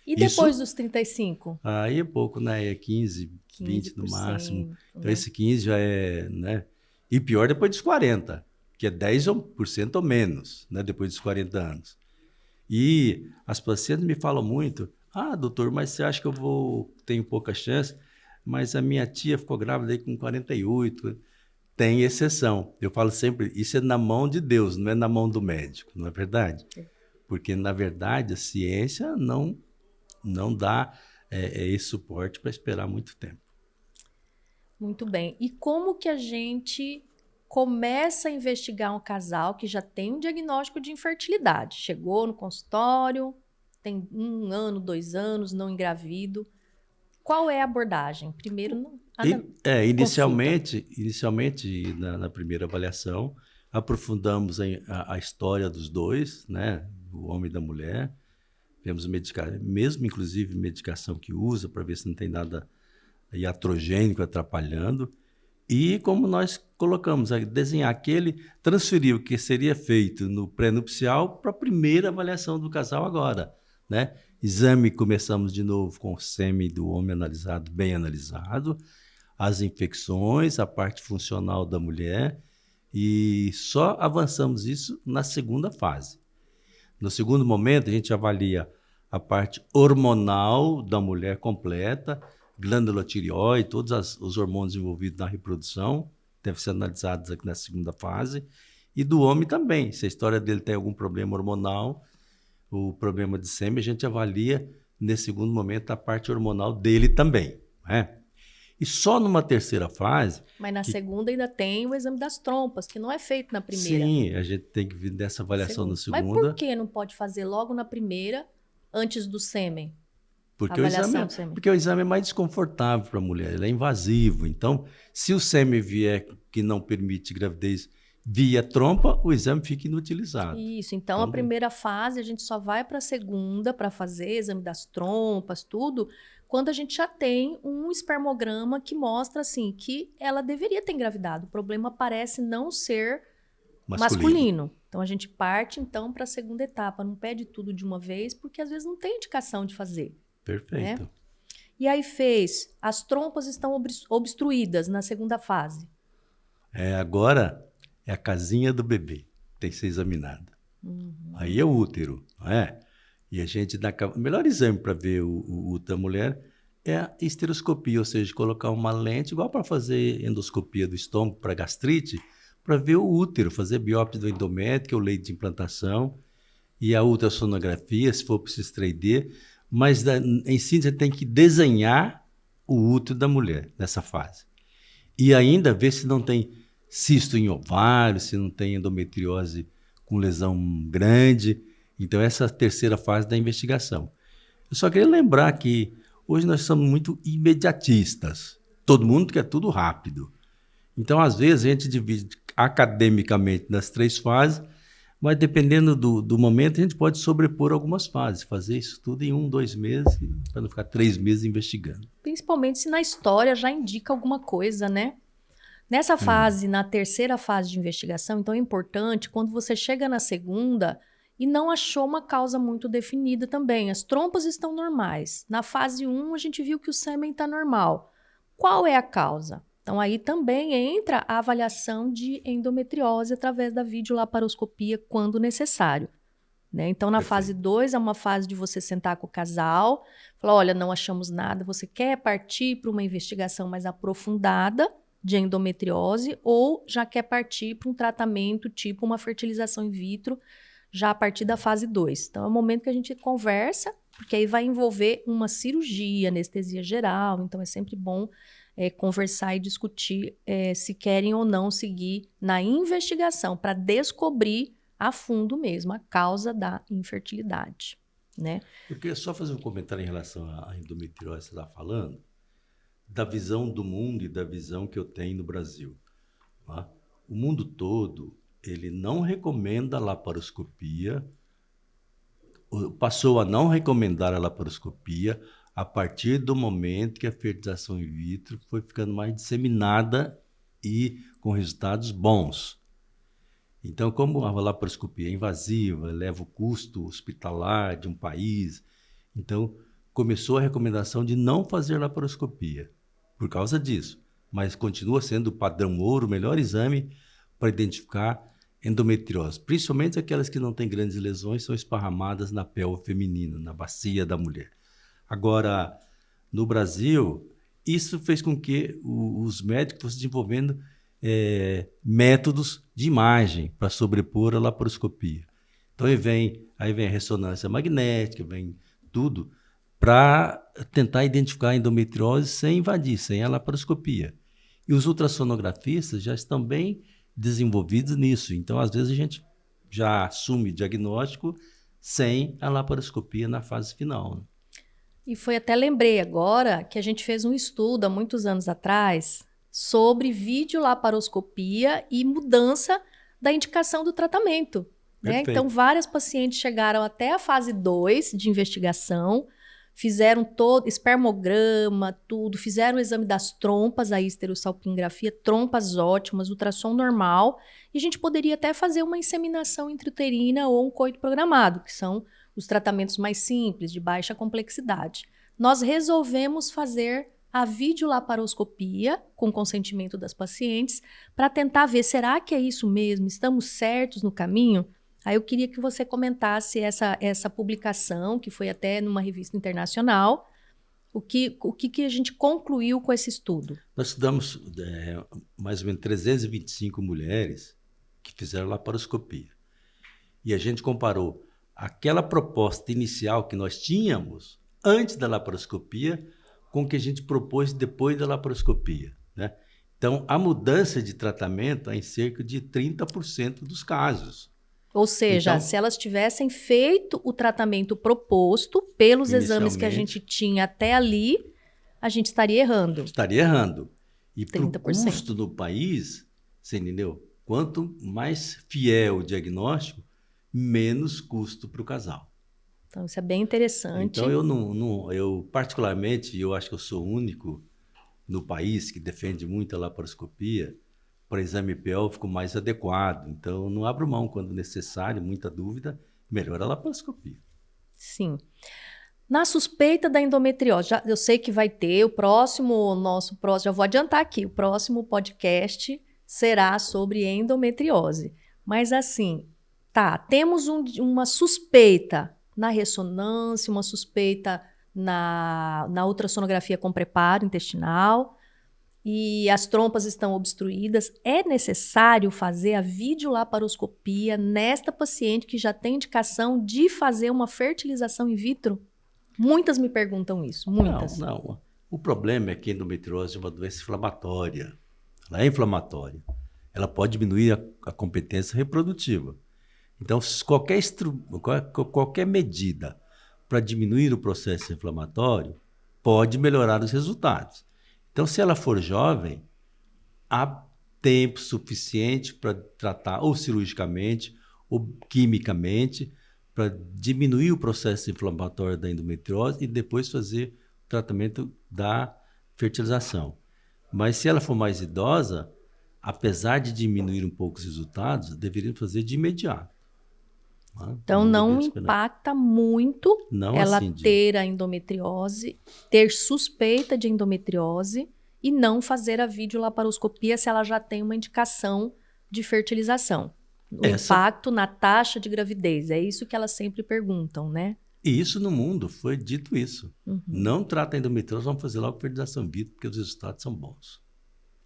E depois dos 35? Aí é pouco, né? É 15, 20 no máximo. Então esse 15 já é... né? E pior depois dos 40, que é 10% ou menos, né? Depois dos 40 anos. E as pacientes me falam muito, doutor, mas você acha que tenho pouca chance? Mas a minha tia ficou grávida aí com 48, tem exceção. Eu falo sempre, isso é na mão de Deus, não é na mão do médico, não é verdade? Porque, na verdade, a ciência não dá esse suporte para esperar muito tempo. Muito bem. E como que a gente começa a investigar um casal que já tem um diagnóstico de infertilidade? Chegou no consultório, tem 1 ano, 2 anos, não engravido. Qual é a abordagem? Primeiro, inicialmente na primeira avaliação, aprofundamos a história dos dois, né? O homem e da mulher. Vemos mesmo inclusive medicação que usa para ver se não tem nada iatrogênico atrapalhando. E como nós colocamos, desenhar transferir o que seria feito no pré-nupcial para a primeira avaliação do casal agora, né? Exame, começamos de novo com o sêmen do homem analisado, bem analisado, as infecções, a parte funcional da mulher, e só avançamos isso na segunda fase. No segundo momento, a gente avalia a parte hormonal da mulher completa, glândula tireoide, todos os hormônios envolvidos na reprodução, devem ser analisados aqui na segunda fase, e do homem também. Se a história dele tem algum problema hormonal, o problema de sêmen, a gente avalia, nesse segundo momento, a parte hormonal dele também. Né? E só numa terceira fase... Mas na segunda ainda tem o exame das trompas, que não é feito na primeira. Sim, a gente tem que vir dessa avaliação na segunda. Mas por que não pode fazer logo na primeira, antes do sêmen? Porque o exame é mais desconfortável para a mulher, ele é invasivo. Então, se o sêmen vier que não permite gravidez via trompa, o exame fica inutilizado. Isso, então a primeira fase a gente só vai para a segunda para fazer exame das trompas, tudo, quando a gente já tem um espermograma que mostra assim que ela deveria ter engravidado. O problema parece não ser masculino. Então a gente parte então para a segunda etapa, não pede tudo de uma vez, porque às vezes não tem indicação de fazer. Perfeito. Né? E aí as trompas estão obstruídas na segunda fase. Agora é a casinha do bebê, tem que ser examinada. Aí é o útero, não é? E a gente dá... O melhor exame para ver o útero da mulher é a esteroscopia, ou seja, colocar uma lente, igual para fazer endoscopia do estômago para gastrite, para ver o útero, fazer biópsia do endométrio, que é o leito de implantação, e a ultrassonografia, se for preciso 3D, mas em si você tem que desenhar o útero da mulher nessa fase. E ainda ver se não tem cisto em ovário, se não tem endometriose com lesão grande. Então, essa é a terceira fase da investigação. Eu só queria lembrar que hoje nós somos muito imediatistas. Todo mundo quer tudo rápido. Então, às vezes, a gente divide academicamente nas 3 fases, mas dependendo do momento, a gente pode sobrepor algumas fases, fazer isso tudo em 1, 2 meses, para não ficar 3 meses investigando. Principalmente se na história já indica alguma coisa, né? Nessa fase, na terceira fase de investigação, então é importante, quando você chega na segunda e não achou uma causa muito definida também, as trompas estão normais. Na fase 1, a gente viu que o sêmen está normal. Qual é a causa? Então, aí também entra a avaliação de endometriose através da videolaparoscopia, quando necessário. Né? Então, na fase 2, é uma fase de você sentar com o casal, falar, olha, não achamos nada, você quer partir para uma investigação mais aprofundada de endometriose ou já quer partir para um tratamento tipo uma fertilização in vitro, já a partir da fase 2. Então, é o momento que a gente conversa, porque aí vai envolver uma cirurgia, anestesia geral, então é sempre bom conversar e discutir se querem ou não seguir na investigação para descobrir a fundo mesmo a causa da infertilidade. Né? Eu queria só fazer um comentário em relação à endometriose que você está falando, da visão do mundo e da visão que eu tenho no Brasil. Tá? O mundo todo, ele não recomenda a laparoscopia, passou a não recomendar a laparoscopia a partir do momento que a fertilização in vitro foi ficando mais disseminada e com resultados bons. Então, como a laparoscopia é invasiva, leva o custo hospitalar de um país, então começou a recomendação de não fazer laparoscopia por causa disso, mas continua sendo o padrão ouro, o melhor exame para identificar endometriose, principalmente aquelas que não têm grandes lesões, são esparramadas na pelve feminina, na bacia da mulher. Agora, no Brasil, isso fez com que os médicos fossem desenvolvendo métodos de imagem para sobrepor a laparoscopia. Então, aí vem a ressonância magnética, vem tudo para tentar identificar a endometriose sem invadir, sem a laparoscopia. E os ultrassonografistas já estão bem desenvolvidos nisso. Então, às vezes, a gente já assume diagnóstico sem a laparoscopia na fase final. Né? E até lembrei agora que a gente fez um estudo há muitos anos atrás sobre videolaparoscopia e mudança da indicação do tratamento. Né? Então, várias pacientes chegaram até a fase 2 de investigação, fizeram todo espermograma, tudo, fizeram o exame das trompas, a histerosalpingografia, trompas ótimas, ultrassom normal, e a gente poderia até fazer uma inseminação intrauterina ou um coito programado, que são os tratamentos mais simples, de baixa complexidade. Nós resolvemos fazer a videolaparoscopia, com consentimento das pacientes, para tentar ver, será que é isso mesmo? Estamos certos no caminho? Aí eu queria que você comentasse essa publicação, que foi até numa revista internacional, o que a gente concluiu com esse estudo. Nós estudamos mais ou menos 325 mulheres que fizeram laparoscopia. E a gente comparou aquela proposta inicial que nós tínhamos antes da laparoscopia com o que a gente propôs depois da laparoscopia, né? Então, a mudança de tratamento é em cerca de 30% dos casos. Ou seja, Então, se elas tivessem feito o tratamento proposto pelos exames que a gente tinha até ali, a gente estaria errando. Estaria errando. E para o 30%. custo no país, você entendeu? Quanto mais fiel o diagnóstico, menos custo para o casal. Então, isso é bem interessante. Então, eu particularmente, eu acho que eu sou o único no país que defende muito a laparoscopia para exame pélvico mais adequado. Então, eu não abro mão quando necessário, muita dúvida, melhor a laparoscopia. Sim. Na suspeita da endometriose, eu sei que vai ter já vou adiantar aqui, o próximo podcast será sobre endometriose. Mas assim, temos uma suspeita na ressonância, uma suspeita na ultrassonografia com preparo intestinal e as trompas estão obstruídas. É necessário fazer a videolaparoscopia nesta paciente que já tem indicação de fazer uma fertilização in vitro? Muitas me perguntam isso, muitas. Não. O problema é que a endometriose é uma doença inflamatória. Ela é inflamatória. Ela pode diminuir a competência reprodutiva. Então, qualquer medida para diminuir o processo inflamatório pode melhorar os resultados. Então, se ela for jovem, há tempo suficiente para tratar ou cirurgicamente ou quimicamente para diminuir o processo inflamatório da endometriose e depois fazer o tratamento da fertilização. Mas se ela for mais idosa, apesar de diminuir um pouco os resultados, deveriam fazer de imediato. Então, não impacta muito ela ter a endometriose, ter suspeita de endometriose e não fazer a videolaparoscopia se ela já tem uma indicação de fertilização. O impacto na taxa de gravidez, é isso que elas sempre perguntam, né? E isso no mundo foi dito isso. Uhum. Não trata a endometriose, vamos fazer logo fertilização in vitro, porque os resultados são bons.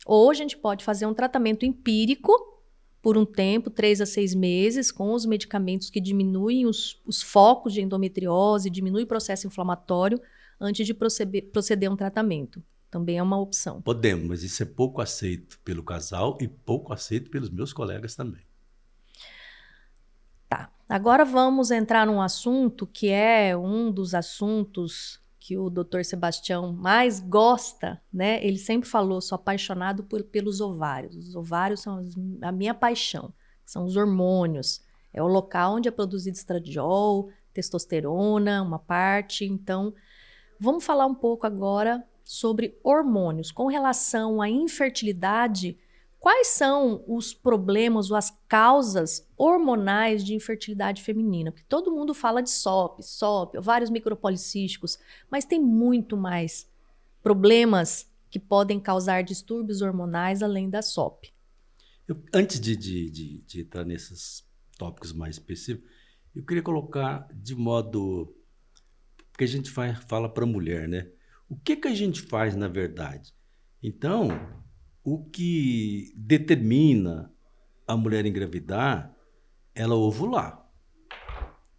Ou a gente pode fazer um tratamento empírico por um tempo, 3 a 6 meses, com os medicamentos que diminuem os focos de endometriose, diminuem o processo inflamatório, antes de proceder a um tratamento. Também é uma opção. Podemos, mas isso é pouco aceito pelo casal e pouco aceito pelos meus colegas também. Tá. Agora vamos entrar num assunto que é um dos assuntos que o Dr. Sebastião mais gosta, né? Ele sempre falou, sou apaixonado pelos ovários. Os ovários são a minha paixão, são os hormônios. É o local onde é produzido estradiol, testosterona, uma parte. Então, vamos falar um pouco agora sobre hormônios. Com relação à infertilidade, quais são os problemas ou as causas hormonais de infertilidade feminina? Porque todo mundo fala de SOP, ovários micropolicísticos, mas tem muito mais problemas que podem causar distúrbios hormonais além da SOP. Antes de entrar nesses tópicos mais específicos, eu queria colocar de modo... Porque a gente fala para a mulher, né? O que a gente faz, na verdade? Então... O que determina a mulher engravidar, ela ovular.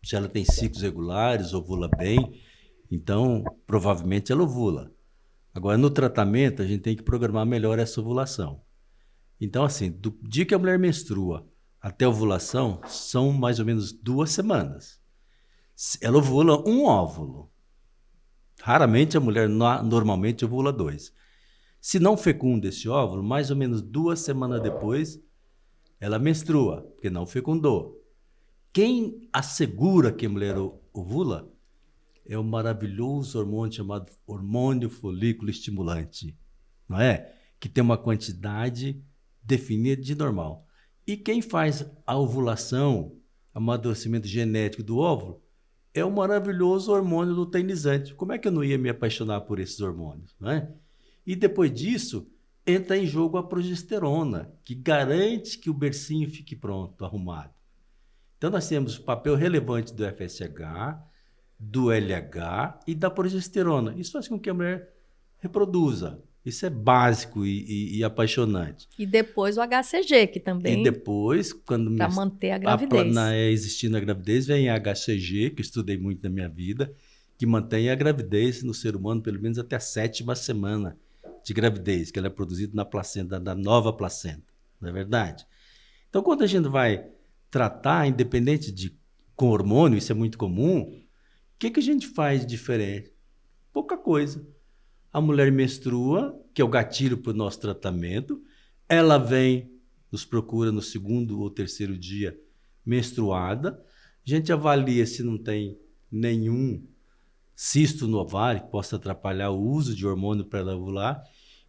Se ela tem ciclos regulares, ovula bem, então provavelmente ela ovula. Agora, no tratamento, a gente tem que programar melhor essa ovulação. Então, assim, do dia que a mulher menstrua até a ovulação, são mais ou menos 2 semanas. Ela ovula um óvulo. Raramente a mulher normalmente ovula 2. Se não fecunda esse óvulo, mais ou menos 2 semanas depois, ela menstrua, porque não fecundou. Quem assegura que a mulher ovula é um maravilhoso hormônio chamado hormônio folículo estimulante, não é? Que tem uma quantidade definida de normal. E quem faz a ovulação, amadurecimento genético do óvulo, é o maravilhoso hormônio luteinizante. Como é que eu não ia me apaixonar por esses hormônios, não é? E depois disso, entra em jogo a progesterona, que garante que o bercinho fique pronto, arrumado. Então, nós temos o papel relevante do FSH, do LH e da progesterona. Isso faz com que a mulher reproduza. Isso é básico e apaixonante. E depois o HCG, que também... E depois, quando... Para manter a gravidez. Existindo a gravidez, vem a HCG, que eu estudei muito na minha vida, que mantém a gravidez no ser humano pelo menos até a 7ª semana de gravidez, que ela é produzida na placenta, da nova placenta. Não é verdade? Então, quando a gente vai tratar, independente de com hormônio, isso é muito comum, o que a gente faz diferente? Pouca coisa. A mulher menstrua, que é o gatilho para o nosso tratamento, ela vem, nos procura no 2º ou 3º dia menstruada, a gente avalia se não tem nenhum cisto no ovário que possa atrapalhar o uso de hormônio para ela ovular,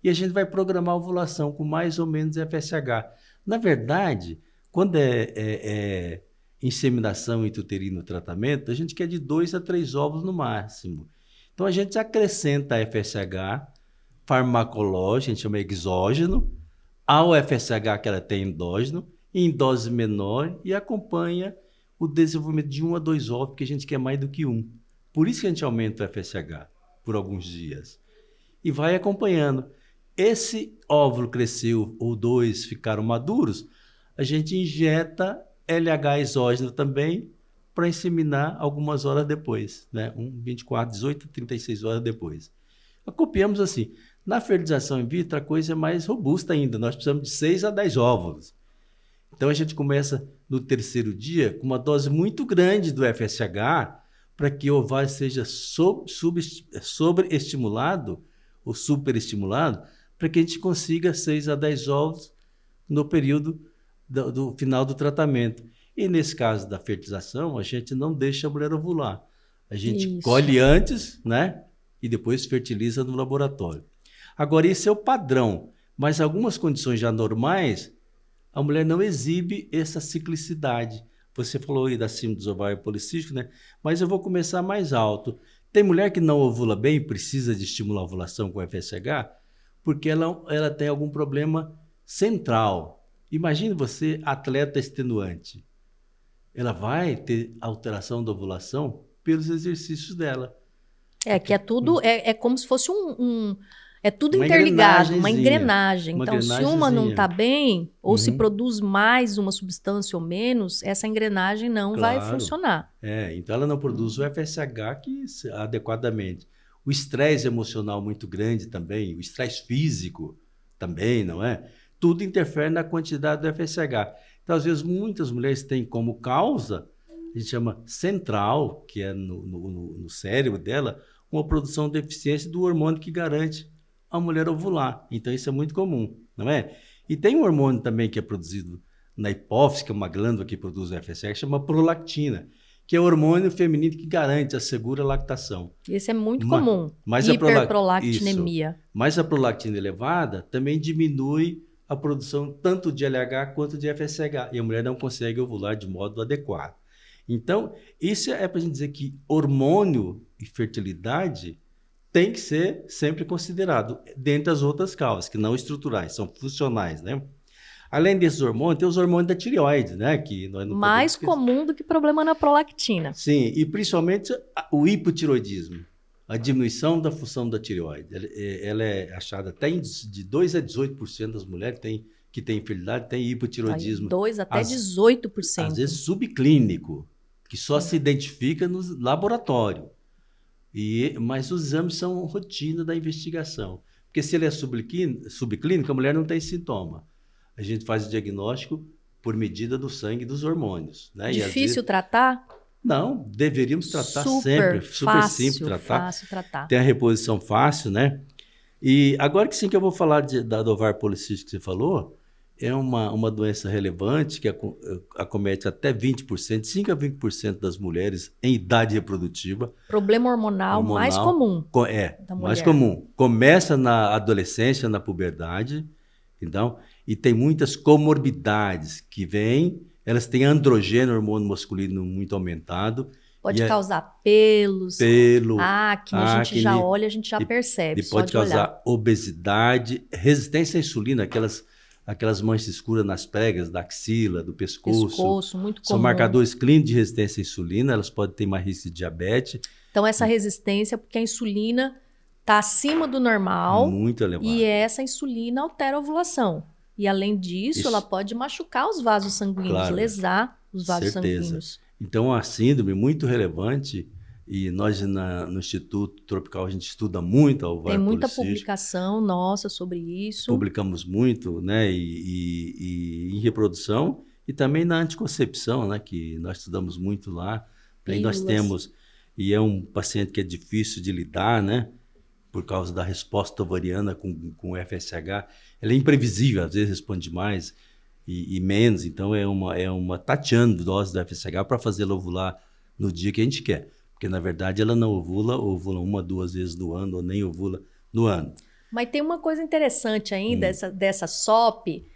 e a gente vai programar a ovulação com mais ou menos FSH. Na verdade, quando é inseminação intrauterina no tratamento, a gente quer de 2 a 3 óvulos no máximo. Então, a gente acrescenta FSH farmacológico, a gente chama exógeno, ao FSH que ela tem endógeno, em dose menor, e acompanha o desenvolvimento de 1 a 2 óvulos, porque a gente quer mais do que um. Por isso que a gente aumenta o FSH por alguns dias. E vai acompanhando. Esse óvulo cresceu, ou 2 ficaram maduros, a gente injeta LH exógeno também, para inseminar algumas horas depois, né? 24, 18, 36 horas depois. Copiamos assim. Na fertilização in vitro, a coisa é mais robusta ainda. Nós precisamos de 6 a 10 óvulos. Então, a gente começa no 3º dia com uma dose muito grande do FSH para que o ovário seja sobreestimulado ou superestimulado para que a gente consiga 6 a 10 óvulos no período do final do tratamento. E nesse caso da fertilização, a gente não deixa a mulher ovular. A gente colhe antes, né? E depois fertiliza no laboratório. Agora, esse é o padrão. Mas algumas condições já normais, a mulher não exibe essa ciclicidade. Você falou aí da síndrome dos ovários policísticos, né? Mas eu vou começar mais alto. Tem mulher que não ovula bem, precisa de estimular a ovulação com FSH, porque ela tem algum problema central. Imagine você, atleta extenuante. Ela vai ter alteração da ovulação pelos exercícios dela. Que é tudo, é como se fosse é tudo interligado, uma engrenagem. Então, se uma não está bem, ou se produz mais uma substância ou menos, essa engrenagem não vai funcionar. Então ela não produz o FSH adequadamente. O estresse emocional muito grande também, o estresse físico também, não é? Tudo interfere na quantidade do FSH. Então, às vezes, muitas mulheres têm como causa, a gente chama central, que é no cérebro dela, uma produção de deficiência do hormônio que garante a mulher ovular. Então, isso é muito comum, não é? E tem um hormônio também que é produzido na hipófise, que é uma glândula que produz o FSH, que chama prolactina, que é o hormônio feminino que garante, assegura a lactação. Esse é muito comum, mas hiperprolactinemia. Mas a prolactina elevada também diminui a produção tanto de LH quanto de FSH, e a mulher não consegue ovular de modo adequado. Então, isso é para a gente dizer que hormônio e fertilidade tem que ser sempre considerado, dentre as outras causas, que não estruturais, são funcionais, né? Além desses hormônios, tem os hormônios da tireoide, né? Que nós não mais comum do que problema na prolactina. Sim, e principalmente o hipotireoidismo. A diminuição da função da tireoide. Ela é achada até de 2 a 18% das mulheres que têm infertilidade têm hipotireoidismo. 2 até 18%. Às vezes subclínico, que só se identifica no laboratório. Mas os exames são rotina da investigação. Porque se ele é subclínico, a mulher não tem sintoma. A gente faz o diagnóstico por medida do sangue e dos hormônios. Né? Difícil tratar? Não, deveríamos tratar sempre. Super simples tratar. Fácil tratar. Tem a reposição fácil, né? E agora que sim que eu vou falar do ovário policístico que você falou, é uma doença relevante que acomete até 20%, 5 a 20% das mulheres em idade reprodutiva. Problema hormonal mais comum da mais mulher. comum. Começa na adolescência, na puberdade, então, e tem muitas comorbidades que vêm, elas têm androgênio, hormônio masculino muito aumentado. Pode causar pelos, acne, a gente já olha, a gente já percebe. E pode causar obesidade, resistência à insulina, aquelas manchas escuras nas pregas, da axila, do pescoço. Pescoço, muito comum. São marcadores clínicos de resistência à insulina, elas podem ter mais risco de diabetes. Então, essa resistência, porque a insulina está acima do normal. Muito elevada. E essa insulina altera a ovulação. E, além disso, ela pode machucar os vasos sanguíneos, lesar os vasos sanguíneos. Então, a síndrome é muito relevante. E nós, no Instituto Tropical, a gente estuda muito a ovário Tem muita policístico. publicação nossa sobre isso. Publicamos muito, né? E em reprodução e também na anticoncepção, né? Que nós estudamos muito lá. Aí nós temos, e é um paciente que é difícil de lidar, né? Por causa da resposta ovariana com o FSH. Ela é imprevisível, às vezes responde mais e menos. Então, é uma tateando dose do FSH para fazê-la ovular no dia que a gente quer. Porque, na verdade, ela não ovula 1 a 2 vezes no ano, ou nem ovula no ano. Mas tem uma coisa interessante ainda, dessa SOP,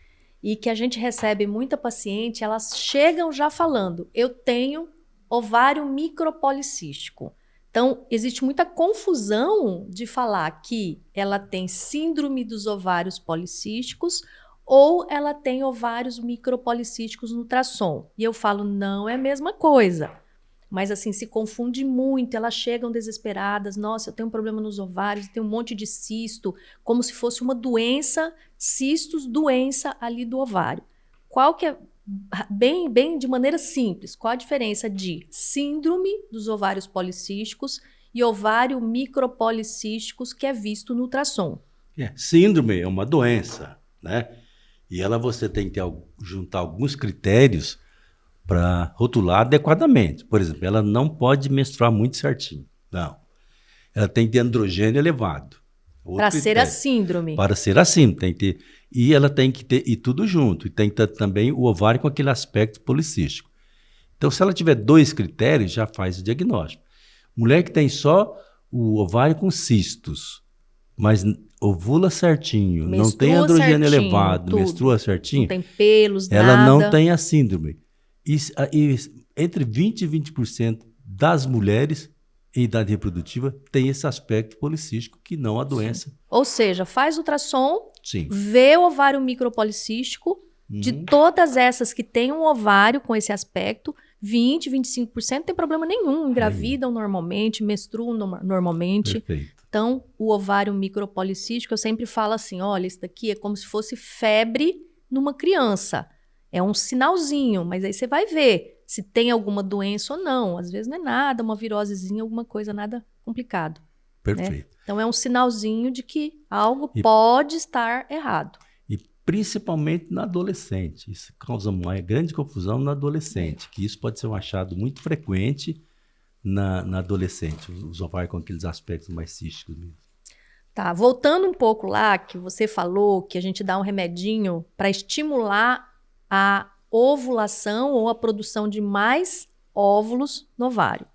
e que a gente recebe muita paciente, elas chegam já falando, eu tenho ovário micropolicístico. Então, existe muita confusão de falar que ela tem síndrome dos ovários policísticos ou ela tem ovários micropolicísticos no ultrassom. E eu falo, não é a mesma coisa. Mas, assim, se confunde muito, elas chegam desesperadas, nossa, eu tenho um problema nos ovários, eu tenho um monte de cisto, como se fosse uma doença, cistos, doença ali do ovário. Qual que é, bem de maneira simples, qual a diferença de síndrome dos ovários policísticos e ovário micropolicísticos que é visto no ultrassom? Síndrome é uma doença, né? E você tem que juntar alguns critérios para rotular adequadamente. Por exemplo, ela não pode menstruar muito certinho. Não. Ela tem que ter androgênio elevado. Para ser a síndrome. Para ser a síndrome. Tem que ter, e ela tem que ter, e tudo junto. E tem que ter também o ovário com aquele aspecto policístico. Então, se ela tiver 2 critérios, já faz o diagnóstico. Mulher que tem só o ovário com cistos, mas ovula certinho, menstrua não tem androgênio elevado, menstrua certinho, não tem pelos, ela nada. não tem a síndrome. E entre 20% e 20% das mulheres em idade reprodutiva tem esse aspecto policístico que não a doença. Ou seja, faz ultrassom, Sim. Vê o ovário micropolicístico, de todas essas que têm um ovário com esse aspecto, 20%, 25% não tem problema nenhum, engravidam normalmente, menstruam normalmente. Perfeito. Então, o ovário micropolicístico, eu sempre falo assim, olha, isso daqui é como se fosse febre numa criança. É um sinalzinho, mas aí você vai ver se tem alguma doença ou não. Às vezes não é nada, uma virosezinha, alguma coisa, nada complicado. Perfeito. Né? Então é um sinalzinho de que algo pode estar errado. E principalmente na adolescente. Isso causa uma grande confusão na adolescente, que isso pode ser um achado muito frequente na adolescente, os ovários com aqueles aspectos mais císticos mesmo. Tá, voltando um pouco lá, que você falou que a gente dá um remedinho para estimular a ovulação ou a produção de mais óvulos no ovário.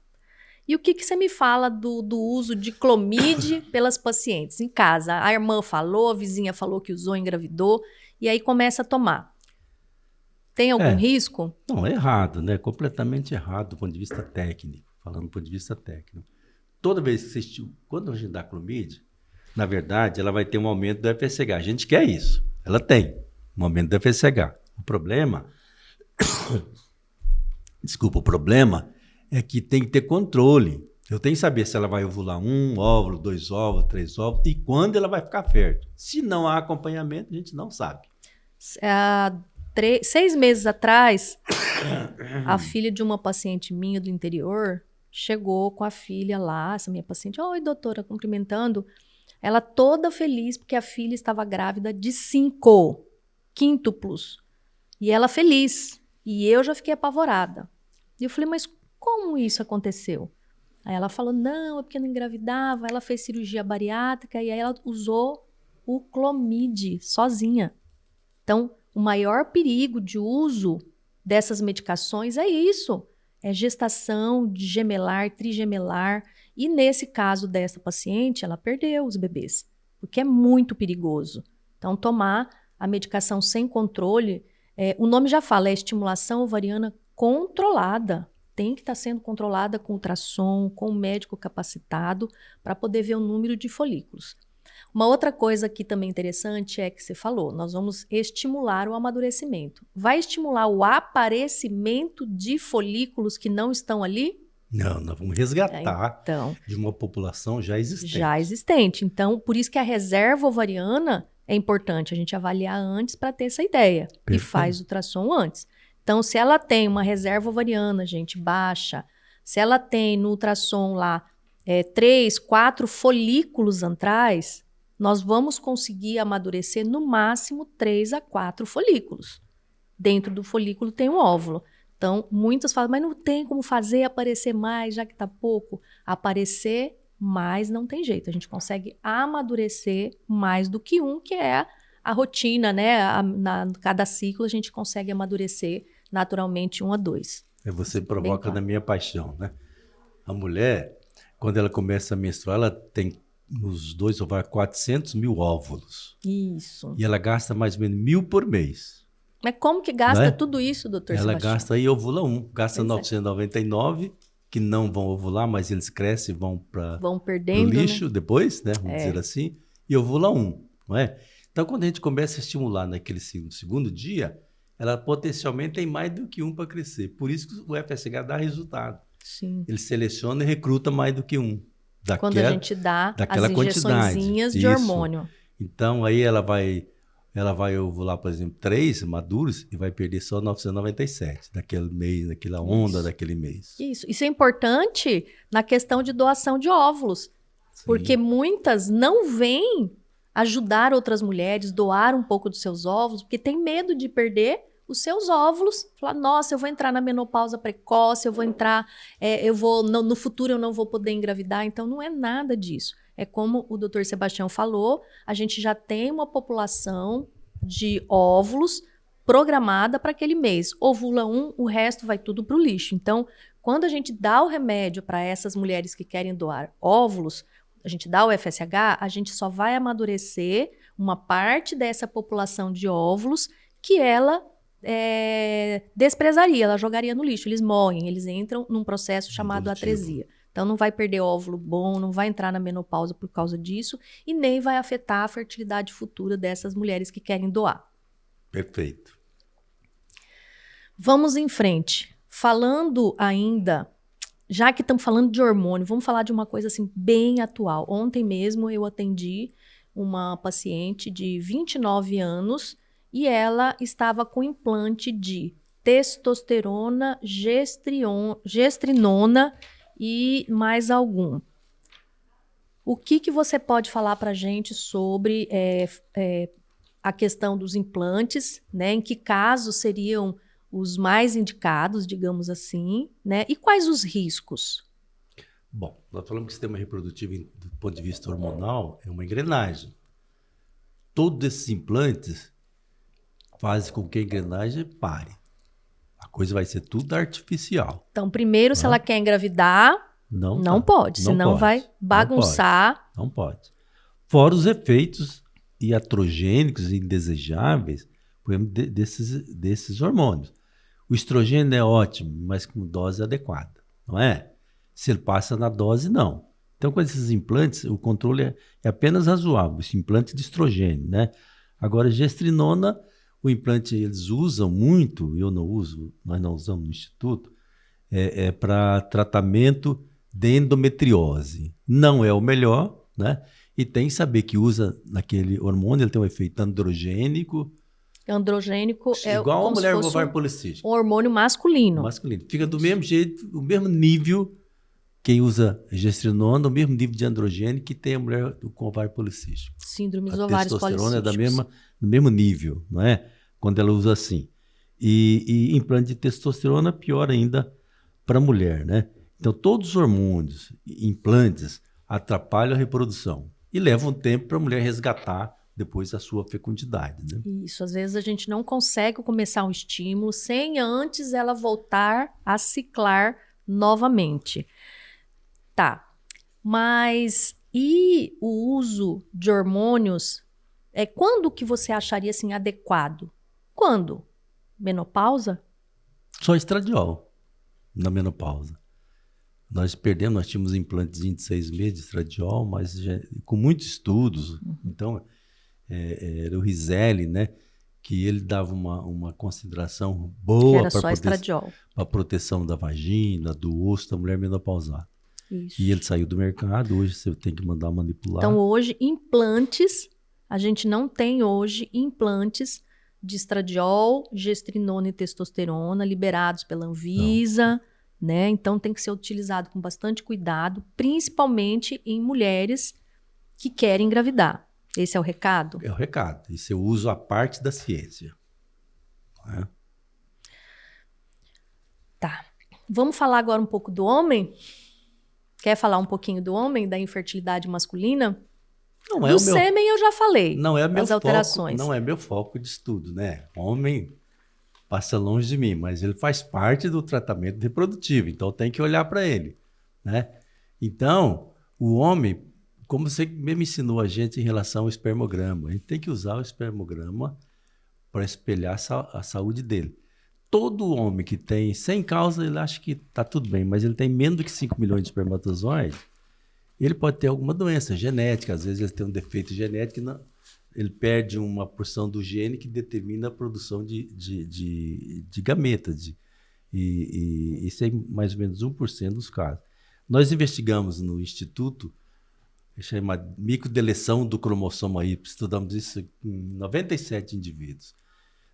E o que você me fala do uso de Clomid pelas pacientes em casa? A irmã falou, a vizinha falou que usou, engravidou, e aí começa a tomar. Tem algum risco? Não, é errado, né? Completamente errado do ponto de vista técnico. Falando do ponto de vista técnico. Toda vez que quando a gente dá Clomid, na verdade, ela vai ter um aumento do FSH. A gente quer isso. Ela tem um aumento do FSH. O problema... Desculpa, o problema é que tem que ter controle. Eu tenho que saber se ela vai ovular 1 óvulo, 2 óvulos, 3 óvulos e quando ela vai ficar fértil. Se não há acompanhamento, a gente não sabe. 6 meses atrás, a filha de uma paciente minha do interior chegou com a filha lá, essa minha paciente, oi doutora, cumprimentando, ela toda feliz porque a filha estava grávida de 5 quíntuplos. E ela feliz. E eu já fiquei apavorada. E eu falei, mas como isso aconteceu? Aí ela falou, não, é porque não engravidava. Ela fez cirurgia bariátrica e aí ela usou o Clomid sozinha. Então, o maior perigo de uso dessas medicações é isso, é gestação de gemelar, trigemelar, e nesse caso dessa paciente, ela perdeu os bebês, porque é muito perigoso. Então, tomar a medicação sem controle, o nome já fala, é estimulação ovariana controlada. Tem que estar sendo controlada com ultrassom, com um médico capacitado, para poder ver o número de folículos. Uma outra coisa que também é interessante é que você falou, nós vamos estimular o amadurecimento. Vai estimular o aparecimento de folículos que não estão ali? Não, nós vamos resgatar de uma população já existente. Já existente. Então, por isso que a reserva ovariana é importante a gente avaliar antes para ter essa ideia. Perfeito. E faz ultrassom antes. Então, se ela tem uma reserva ovariana, gente, baixa, se ela tem no ultrassom lá 3, 4 folículos antrais, nós vamos conseguir amadurecer no máximo 3 a 4 folículos. Dentro do folículo tem um óvulo. Então, muitas falam, mas não tem como fazer aparecer mais, já que está pouco. Aparecer mais não tem jeito. A gente consegue amadurecer mais do que um, que é a rotina, né? Cada ciclo a gente consegue amadurecer naturalmente 1 a 2. Você provoca na minha paixão, né? A mulher, quando ela começa a menstruar, ela tem nos 2 ovários 400 mil óvulos. Isso. E ela gasta mais ou menos 1.000 por mês. Mas como que gasta tudo isso, doutor Ela Sebastião? gasta e ovula 1. Gasta 999, que não vão ovular, mas eles crescem e vão para o lixo, né? Depois, né? Vamos dizer assim. E ovula 1, não é? Então, quando a gente começa a estimular naquele segundo dia, ela potencialmente tem mais do que um para crescer. Por isso que o FSH dá resultado. Sim. Ele seleciona e recruta mais do que um. Quando a gente dá as injeçõezinhas de hormônio. Então, aí ela vai ovular, por exemplo, 3 maduros e vai perder só 997 daquele mês, daquela onda daquele mês. Isso é importante na questão de doação de óvulos. Sim. Porque muitas não vêm ajudar outras mulheres, doar um pouco dos seus óvulos, porque tem medo de perder os seus óvulos, falar, nossa, eu vou entrar na menopausa precoce, eu vou entrar, no futuro eu não vou poder engravidar. Então, não é nada disso. É como o doutor Sebastião falou, a gente já tem uma população de óvulos programada para aquele mês. Ovula 1, o resto vai tudo para o lixo. Então, quando a gente dá o remédio para essas mulheres que querem doar óvulos, a gente dá o FSH, a gente só vai amadurecer uma parte dessa população de óvulos que ela desprezaria, ela jogaria no lixo, eles morrem, eles entram num processo chamado atresia. Então não vai perder óvulo bom, não vai entrar na menopausa por causa disso e nem vai afetar a fertilidade futura dessas mulheres que querem doar. Perfeito. Vamos em frente. Falando ainda, já que estamos falando de hormônio, vamos falar de uma coisa assim bem atual. Ontem mesmo eu atendi uma paciente de 29 anos e ela estava com implante de testosterona, gestrinona e mais algum. O que você pode falar para a gente sobre a questão dos implantes, né? Em que casos seriam os mais indicados, digamos assim, né? E quais os riscos? Bom, nós falamos que o sistema reprodutivo, do ponto de vista hormonal, é uma engrenagem. Todos esses implantes fazem com que a engrenagem pare. A coisa vai ser tudo artificial. Então, primeiro, se ela quer engravidar, não pode, senão vai bagunçar. Não pode. Fora os efeitos iatrogênicos e indesejáveis, por exemplo, desses hormônios. O estrogênio é ótimo, mas com dose adequada, não é? Se ele passa na dose, não. Então, com esses implantes, o controle é apenas razoável, esse implante de estrogênio, né? Agora, gestrinona, o implante eles usam muito, eu não uso, nós não usamos no Instituto, para tratamento de endometriose. Não é o melhor, né? E tem que saber que usa naquele hormônio, ele tem um efeito androgênico. Androgênico é igual a mulher com ovário policístico. Um hormônio masculino. Masculino. Fica do mesmo jeito, o mesmo nível, quem usa gestrinona, o mesmo nível de androgênio que tem a mulher com ovário policístico. Síndrome dos ovários policísticos. A testosterona é do mesmo nível, não é? Quando ela usa assim. E implante de testosterona, pior ainda para a mulher, né? Então, todos os hormônios, implantes, atrapalham a reprodução. E levam um tempo para a mulher resgatar depois a sua fecundidade, né? Isso, às vezes a gente não consegue começar um estímulo sem antes ela voltar a ciclar novamente. Tá, mas e o uso de hormônios, quando que você acharia assim adequado? Quando? Menopausa? Só estradiol na menopausa. Nós tínhamos implantezinho de 6 meses de estradiol, mas com muitos estudos. Então, era o Rizelli, né? Que ele dava uma consideração boa para a proteção da vagina, do osso da mulher menopausada. Isso. E ele saiu do mercado, hoje você tem que mandar manipular. Então, hoje, implantes, a gente não tem hoje implantes de estradiol, gestrinona e testosterona liberados pela Anvisa, né? Então, tem que ser utilizado com bastante cuidado, principalmente em mulheres que querem engravidar. Esse é o recado? É o recado. Isso eu uso a parte da ciência. Né? Tá. Vamos falar agora um pouco do homem? Quer falar um pouquinho do homem, da infertilidade masculina? Do sêmen eu já falei. Não é das alterações. Não é meu foco de estudo, né? Homem passa longe de mim, mas ele faz parte do tratamento reprodutivo, então tem que olhar para ele, né? Então, o homem, como você mesmo ensinou a gente em relação ao espermograma, a gente tem que usar o espermograma para espelhar a saúde dele. Todo homem que tem, sem causa, ele acha que está tudo bem, mas ele tem menos do que 5 milhões de espermatozoides, ele pode ter alguma doença genética, às vezes ele tem um defeito genético, ele perde uma porção do gene que determina a produção de gametas. E isso é mais ou menos 1% dos casos. Nós investigamos no Instituto, chama microdeleção do cromossomo Y, estudamos isso em 97 indivíduos.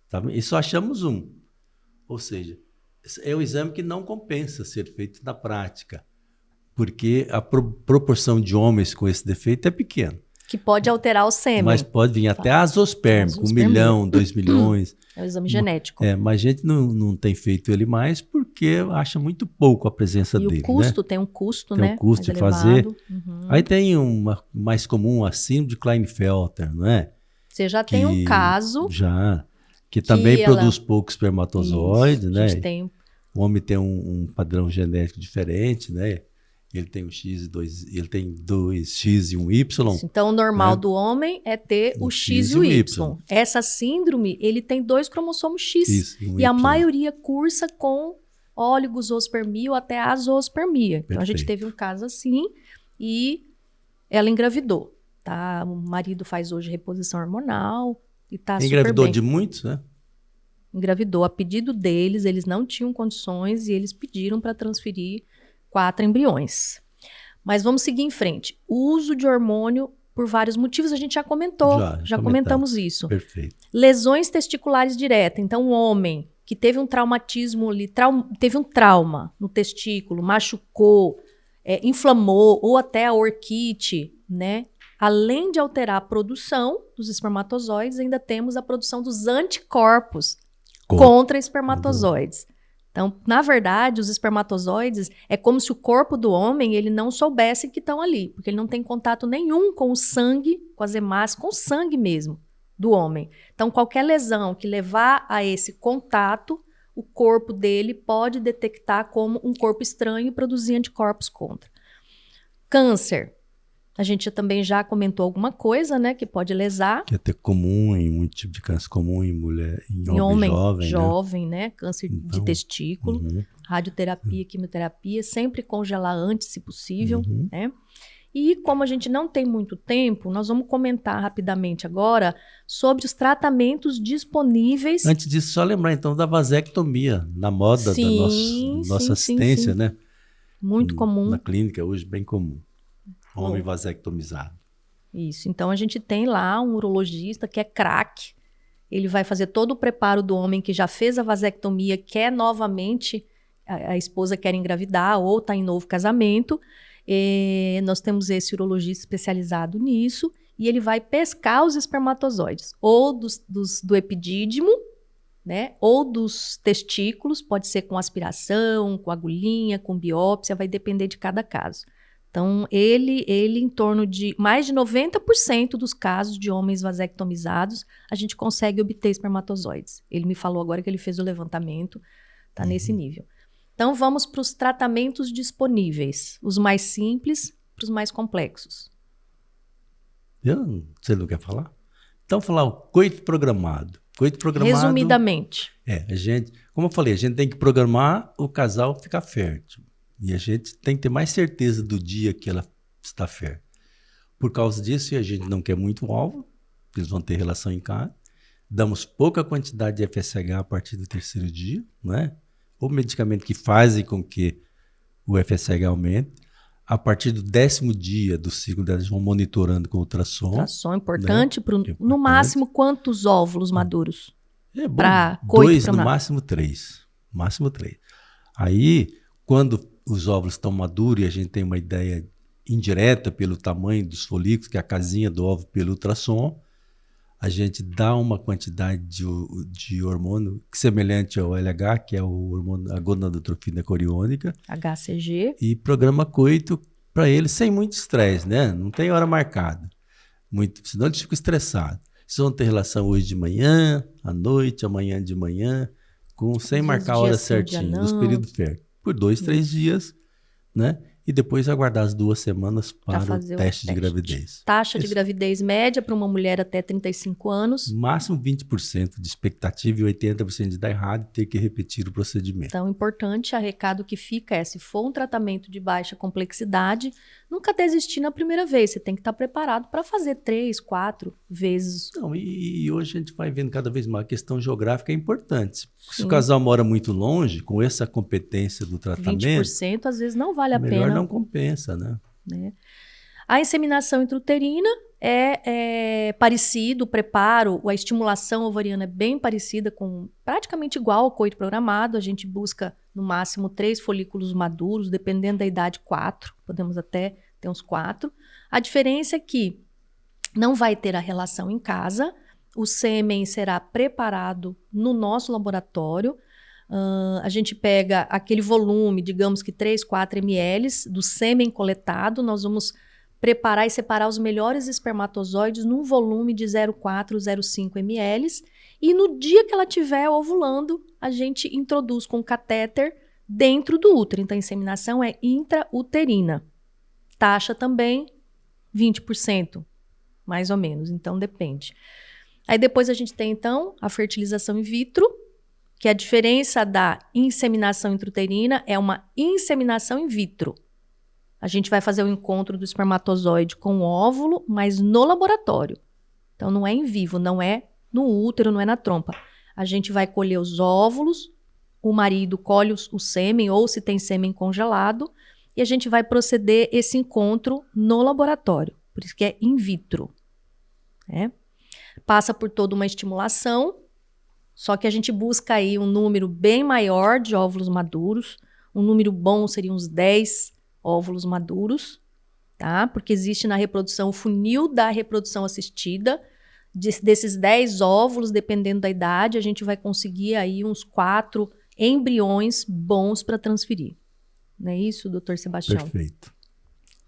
Tá? E só achamos um. Ou seja, é um exame que não compensa ser feito na prática, porque a proporção de homens com esse defeito é pequena. Que pode alterar o sêmen. Mas pode vir até a azosperme, com 1 milhão, 2 milhões. É o exame genético. Mas a gente não tem feito ele mais porque acha muito pouco a presença dele. E o custo, né? Tem um custo, né? Tem um custo de fazer. Uhum. Aí tem uma mais comum, a síndrome de Klinefelter, não é? Você já tem um caso. Já. Que também produz pouco espermatozoide, né? O homem tem um padrão genético diferente, né? Ele tem um X e ele tem 2X e um Y. Então, o normal do homem é ter o X e o Y. Essa síndrome, ele tem 2 cromossomos X. E a maioria cursa com oligospermia ou até azoospermia. Então, a gente teve um caso assim e ela engravidou. Tá? O marido faz hoje reposição hormonal e tá super bem. Engravidou de muitos, né? Engravidou a pedido deles, eles não tinham condições e eles pediram para transferir 4 embriões. Mas vamos seguir em frente. O uso de hormônio por vários motivos, a gente já comentou, já comentamos isso. Perfeito. Lesões testiculares diretas. Então, o homem que teve um traumatismo ali, teve um trauma no testículo, machucou, inflamou, ou até a orquite, né? Além de alterar a produção dos espermatozoides, ainda temos a produção dos anticorpos contra espermatozoides. Então, na verdade, os espermatozoides é como se o corpo do homem ele não soubesse que estão ali, porque ele não tem contato nenhum com o sangue, com as hemácias, com o sangue mesmo do homem. Então, qualquer lesão que levar a esse contato, o corpo dele pode detectar como um corpo estranho e produzir anticorpos contra. Câncer. A gente também já comentou alguma coisa, né, que pode lesar. Que é até comum em muito tipo de câncer comum em mulher, em homem jovem, né? Câncer de testículo, radioterapia, quimioterapia, sempre congelar antes, se possível, né? E como a gente não tem muito tempo, nós vamos comentar rapidamente agora sobre os tratamentos disponíveis. Antes disso, só lembrar então da vasectomia, na moda da nossa assistência, né? Muito comum. Na clínica, hoje bem comum. Homem vasectomizado. Isso. Então, a gente tem lá um urologista que é craque. Ele vai fazer todo o preparo do homem que já fez a vasectomia, quer novamente, a esposa quer engravidar ou está em novo casamento. Nós temos esse urologista especializado nisso e ele vai pescar os espermatozoides, ou do epidídimo, né? Ou dos testículos, pode ser com aspiração, com agulhinha, com biópsia, vai depender de cada caso. Então, ele em torno de mais de 90% dos casos de homens vasectomizados, a gente consegue obter espermatozoides. Ele me falou agora que ele fez o levantamento, tá nesse nível. Então, vamos para os tratamentos disponíveis, os mais simples para os mais complexos. Você não quer falar? Então, falar o coito programado. Coito programado. Resumidamente. Como eu falei, a gente tem que programar o casal ficar fértil. E a gente tem que ter mais certeza do dia que ela está fértil. Por causa disso, a gente não quer muito óvulo, eles vão ter relação em casa. Damos pouca quantidade de FSH a partir do 3º dia, né? Ou medicamento que fazem com que o FSH aumente. A partir do 10º dia do ciclo delas, vão monitorando com ultrassom. Ultrassom importante, né? No máximo, quantos óvulos maduros? É bom, Pra 2, no máximo 3. Máximo 3. Aí, quando os óvulos estão maduros e a gente tem uma ideia indireta pelo tamanho dos folículos, que é a casinha do óvulo pelo ultrassom, a gente dá uma quantidade de hormônio semelhante ao LH, que é o hormônio, a gonadotrofina coriônica. HCG. E programa coito para eles sem muito estresse, né? Não tem hora marcada. Senão eles ficam estressados. Vocês vão ter relação hoje de manhã, à noite, amanhã de manhã, sem marcar a hora certinho, nos períodos férteis. Por 2, 3 dias, né? E depois aguardar as 2 semanas para o teste de gravidez. Taxa de gravidez média para uma mulher até 35 anos. Máximo 20% de expectativa e 80% de dar errado e ter que repetir o procedimento. Então, importante, recado que fica se for um tratamento de baixa complexidade, nunca desistir na primeira vez. Você tem que estar preparado para fazer 3, 4 vezes. Não, e hoje a gente vai vendo cada vez mais a questão geográfica é importante. Se o casal mora muito longe, com essa competência do tratamento... 20% às vezes não vale a pena. Melhor não compensa, né? A inseminação intrauterina é parecido, o preparo, a estimulação ovariana é bem parecida, praticamente igual ao coito programado. A gente busca no máximo 3 folículos maduros, dependendo da idade 4, podemos até ter uns 4. A diferença é que não vai ter a relação em casa, o sêmen será preparado no nosso laboratório. A gente pega aquele volume, digamos que 3, 4 ml do sêmen coletado, nós vamos preparar e separar os melhores espermatozoides num volume de 0,4, 0,5 ml e no dia que ela estiver ovulando, a gente introduz com catéter dentro do útero. Então, a inseminação é intrauterina. Taxa também 20%, mais ou menos, então depende. Aí depois a gente tem, então, a fertilização in vitro, que a diferença da inseminação intrauterina é uma inseminação in vitro. A gente vai fazer o encontro do espermatozoide com o óvulo, mas no laboratório. Então, não é em vivo, não é no útero, não é na trompa. A gente vai colher os óvulos, o marido colhe o sêmen, ou se tem sêmen congelado, e a gente vai proceder esse encontro no laboratório. Por isso que é in vitro. Passa por toda uma estimulação, só que a gente busca aí um número bem maior de óvulos maduros. Um número bom seria uns 10 óvulos maduros, tá? Porque existe na reprodução o funil da reprodução assistida. Desses 10 óvulos, dependendo da idade, a gente vai conseguir aí uns 4 embriões bons para transferir. Não é isso, doutor Sebastião? Perfeito.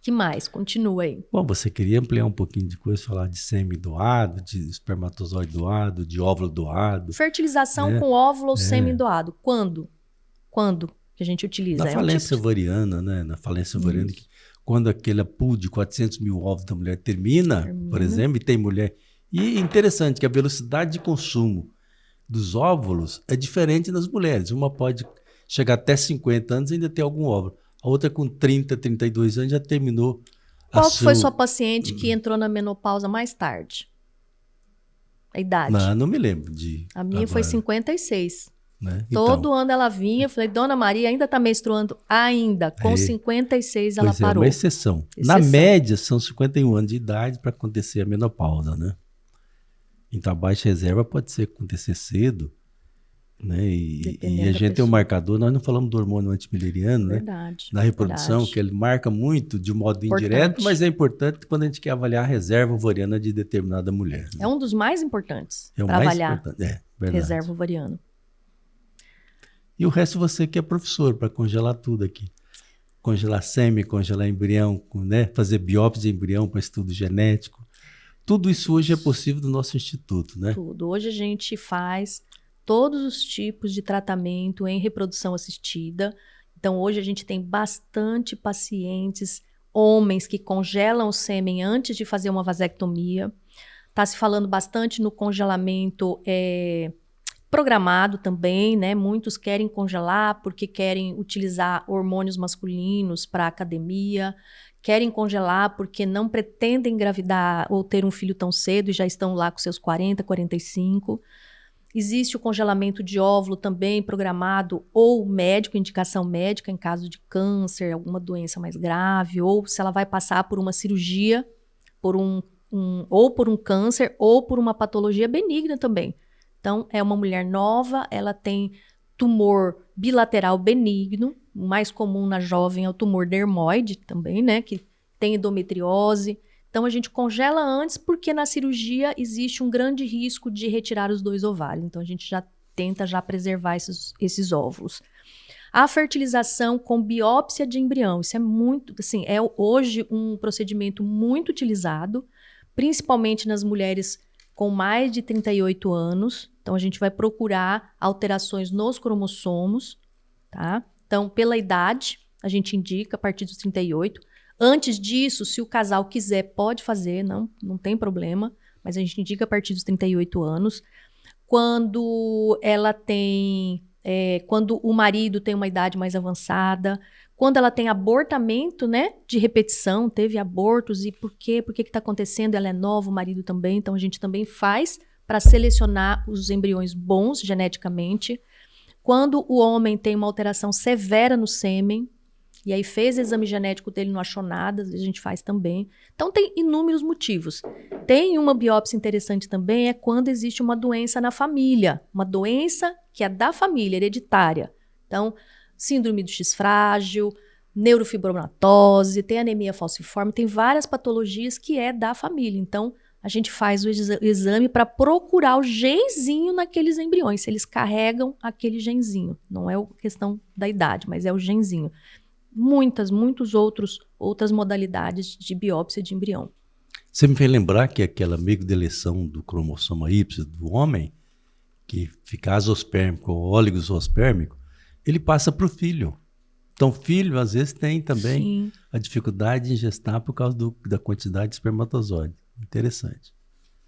Que mais? Continua aí. Bom, você queria ampliar um pouquinho de coisa, falar de sêmen doado, de espermatozoide doado, de óvulo doado. Fertilização com óvulo ou sêmen doado. Quando? Quando que a gente utiliza? Na falência ovariana, né? Na falência ovariana, quando aquele pool de 400 mil ovos da mulher termina, por exemplo, e tem mulher... E é interessante que a velocidade de consumo dos óvulos é diferente nas mulheres. Uma pode chegar até 50 anos e ainda ter algum óvulo. A outra com 30, 32 anos já terminou. Qual foi sua paciente que entrou na menopausa mais tarde? A idade? Não me lembro de... A minha foi 56. Né? Todo ano ela vinha, eu falei, Dona Maria ainda está menstruando? Ainda. Com 56 ela parou. É uma exceção. Na média, são 51 anos de idade para acontecer a menopausa, né? Então, a baixa reserva pode ser acontecer cedo, né? E a gente tem um marcador, nós não falamos do hormônio antimileriano, né? Na reprodução, que ele marca muito de modo indireto, mas é importante quando a gente quer avaliar a reserva ovariana de determinada mulher. Né? É um dos mais importantes para avaliar importante. reserva ovariana. E o resto você que é professor, para congelar tudo aqui. congelar sêmen, congelar embrião, né? Fazer biópsia de embrião para estudo genético. Tudo isso hoje é possível no nosso instituto, né? Tudo. Hoje a gente faz todos os tipos de tratamento em reprodução assistida. Então, hoje a gente tem bastante pacientes, homens que congelam o sêmen antes de fazer uma vasectomia. Está se falando bastante no congelamento programado também, né? Muitos querem congelar porque querem utilizar hormônios masculinos para academia, querem congelar porque não pretendem engravidar ou ter um filho tão cedo e já estão lá com seus 40, 45. Existe o congelamento de óvulo também programado ou médico, indicação médica em caso de câncer, alguma doença mais grave, ou se ela vai passar por uma cirurgia, ou por um câncer, ou por uma patologia benigna também. Então, é uma mulher nova, ela tem tumor bilateral benigno, o mais comum na jovem é o tumor dermoide também, né, que tem endometriose. Então, a gente congela antes porque na cirurgia existe um grande risco de retirar os 2 ovários. Então, a gente já tenta preservar esses óvulos. A fertilização com biópsia de embrião, isso é muito, assim, é hoje um procedimento muito utilizado, principalmente nas mulheres com mais de 38 anos. Então, a gente vai procurar alterações nos cromossomos, tá? Então, pela idade, a gente indica a partir dos 38. Antes disso, se o casal quiser, pode fazer, não tem problema, mas a gente indica a partir dos 38 anos. Quando ela tem, quando o marido tem uma idade mais avançada, quando ela tem abortamento, né, de repetição, teve abortos e por quê? Por que está acontecendo? Ela é nova, o marido também, então a gente também faz para selecionar os embriões bons geneticamente. Quando o homem tem uma alteração severa no sêmen, e aí fez exame genético dele, não achou nada, a gente faz também. Então tem inúmeros motivos. Tem uma biópsia interessante também, é quando existe uma doença na família, uma doença que é da família, hereditária. Então, síndrome do X frágil, neurofibromatose, tem anemia falciforme, tem várias patologias que é da família. Então, a gente faz o exame para procurar o genzinho naqueles embriões, se eles carregam aquele genzinho. Não é a questão da idade, mas é o genzinho. Muitas outras modalidades de biópsia de embrião. Você me fez lembrar que aquela microdeleção do cromossomo Y do homem, que fica azospérmico ou oligospermico, ele passa para o filho. Então, o filho, às vezes, tem também Sim. a dificuldade em gestar por causa da quantidade de espermatozoide. Interessante.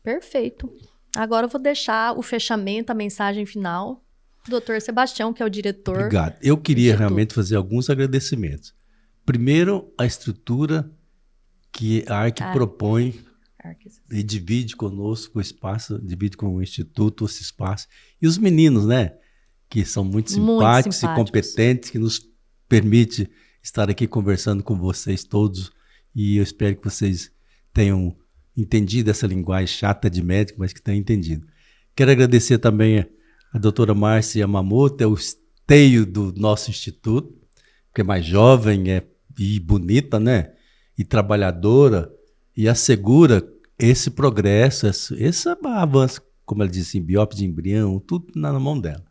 Perfeito. Agora eu vou deixar o fechamento, a mensagem final, do Dr. Sebastião, que é o diretor. Obrigado. Eu queria realmente fazer alguns agradecimentos. Primeiro, a estrutura que a ARC propõe e divide conosco o espaço, divide com o Instituto esse espaço. E os meninos, né? Que são muito simpáticos e competentes, que nos permite estar aqui conversando com vocês todos. E eu espero que vocês tenham entendido essa linguagem chata de médico, mas que tenham entendido. Quero agradecer também a doutora Márcia Yamamoto, é o esteio do nosso instituto, que é mais jovem e bonita, né? E trabalhadora, e assegura esse progresso, esse avanço, como ela disse, em biópsia de embrião, tudo na mão dela.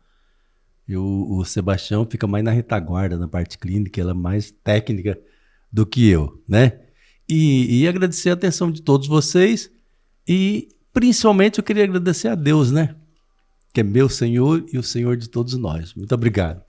E o Sebastião fica mais na retaguarda, na parte clínica, ela é mais técnica do que eu, né? E agradecer a atenção de todos vocês e, principalmente, eu queria agradecer a Deus, né? Que é meu Senhor e o Senhor de todos nós. Muito obrigado.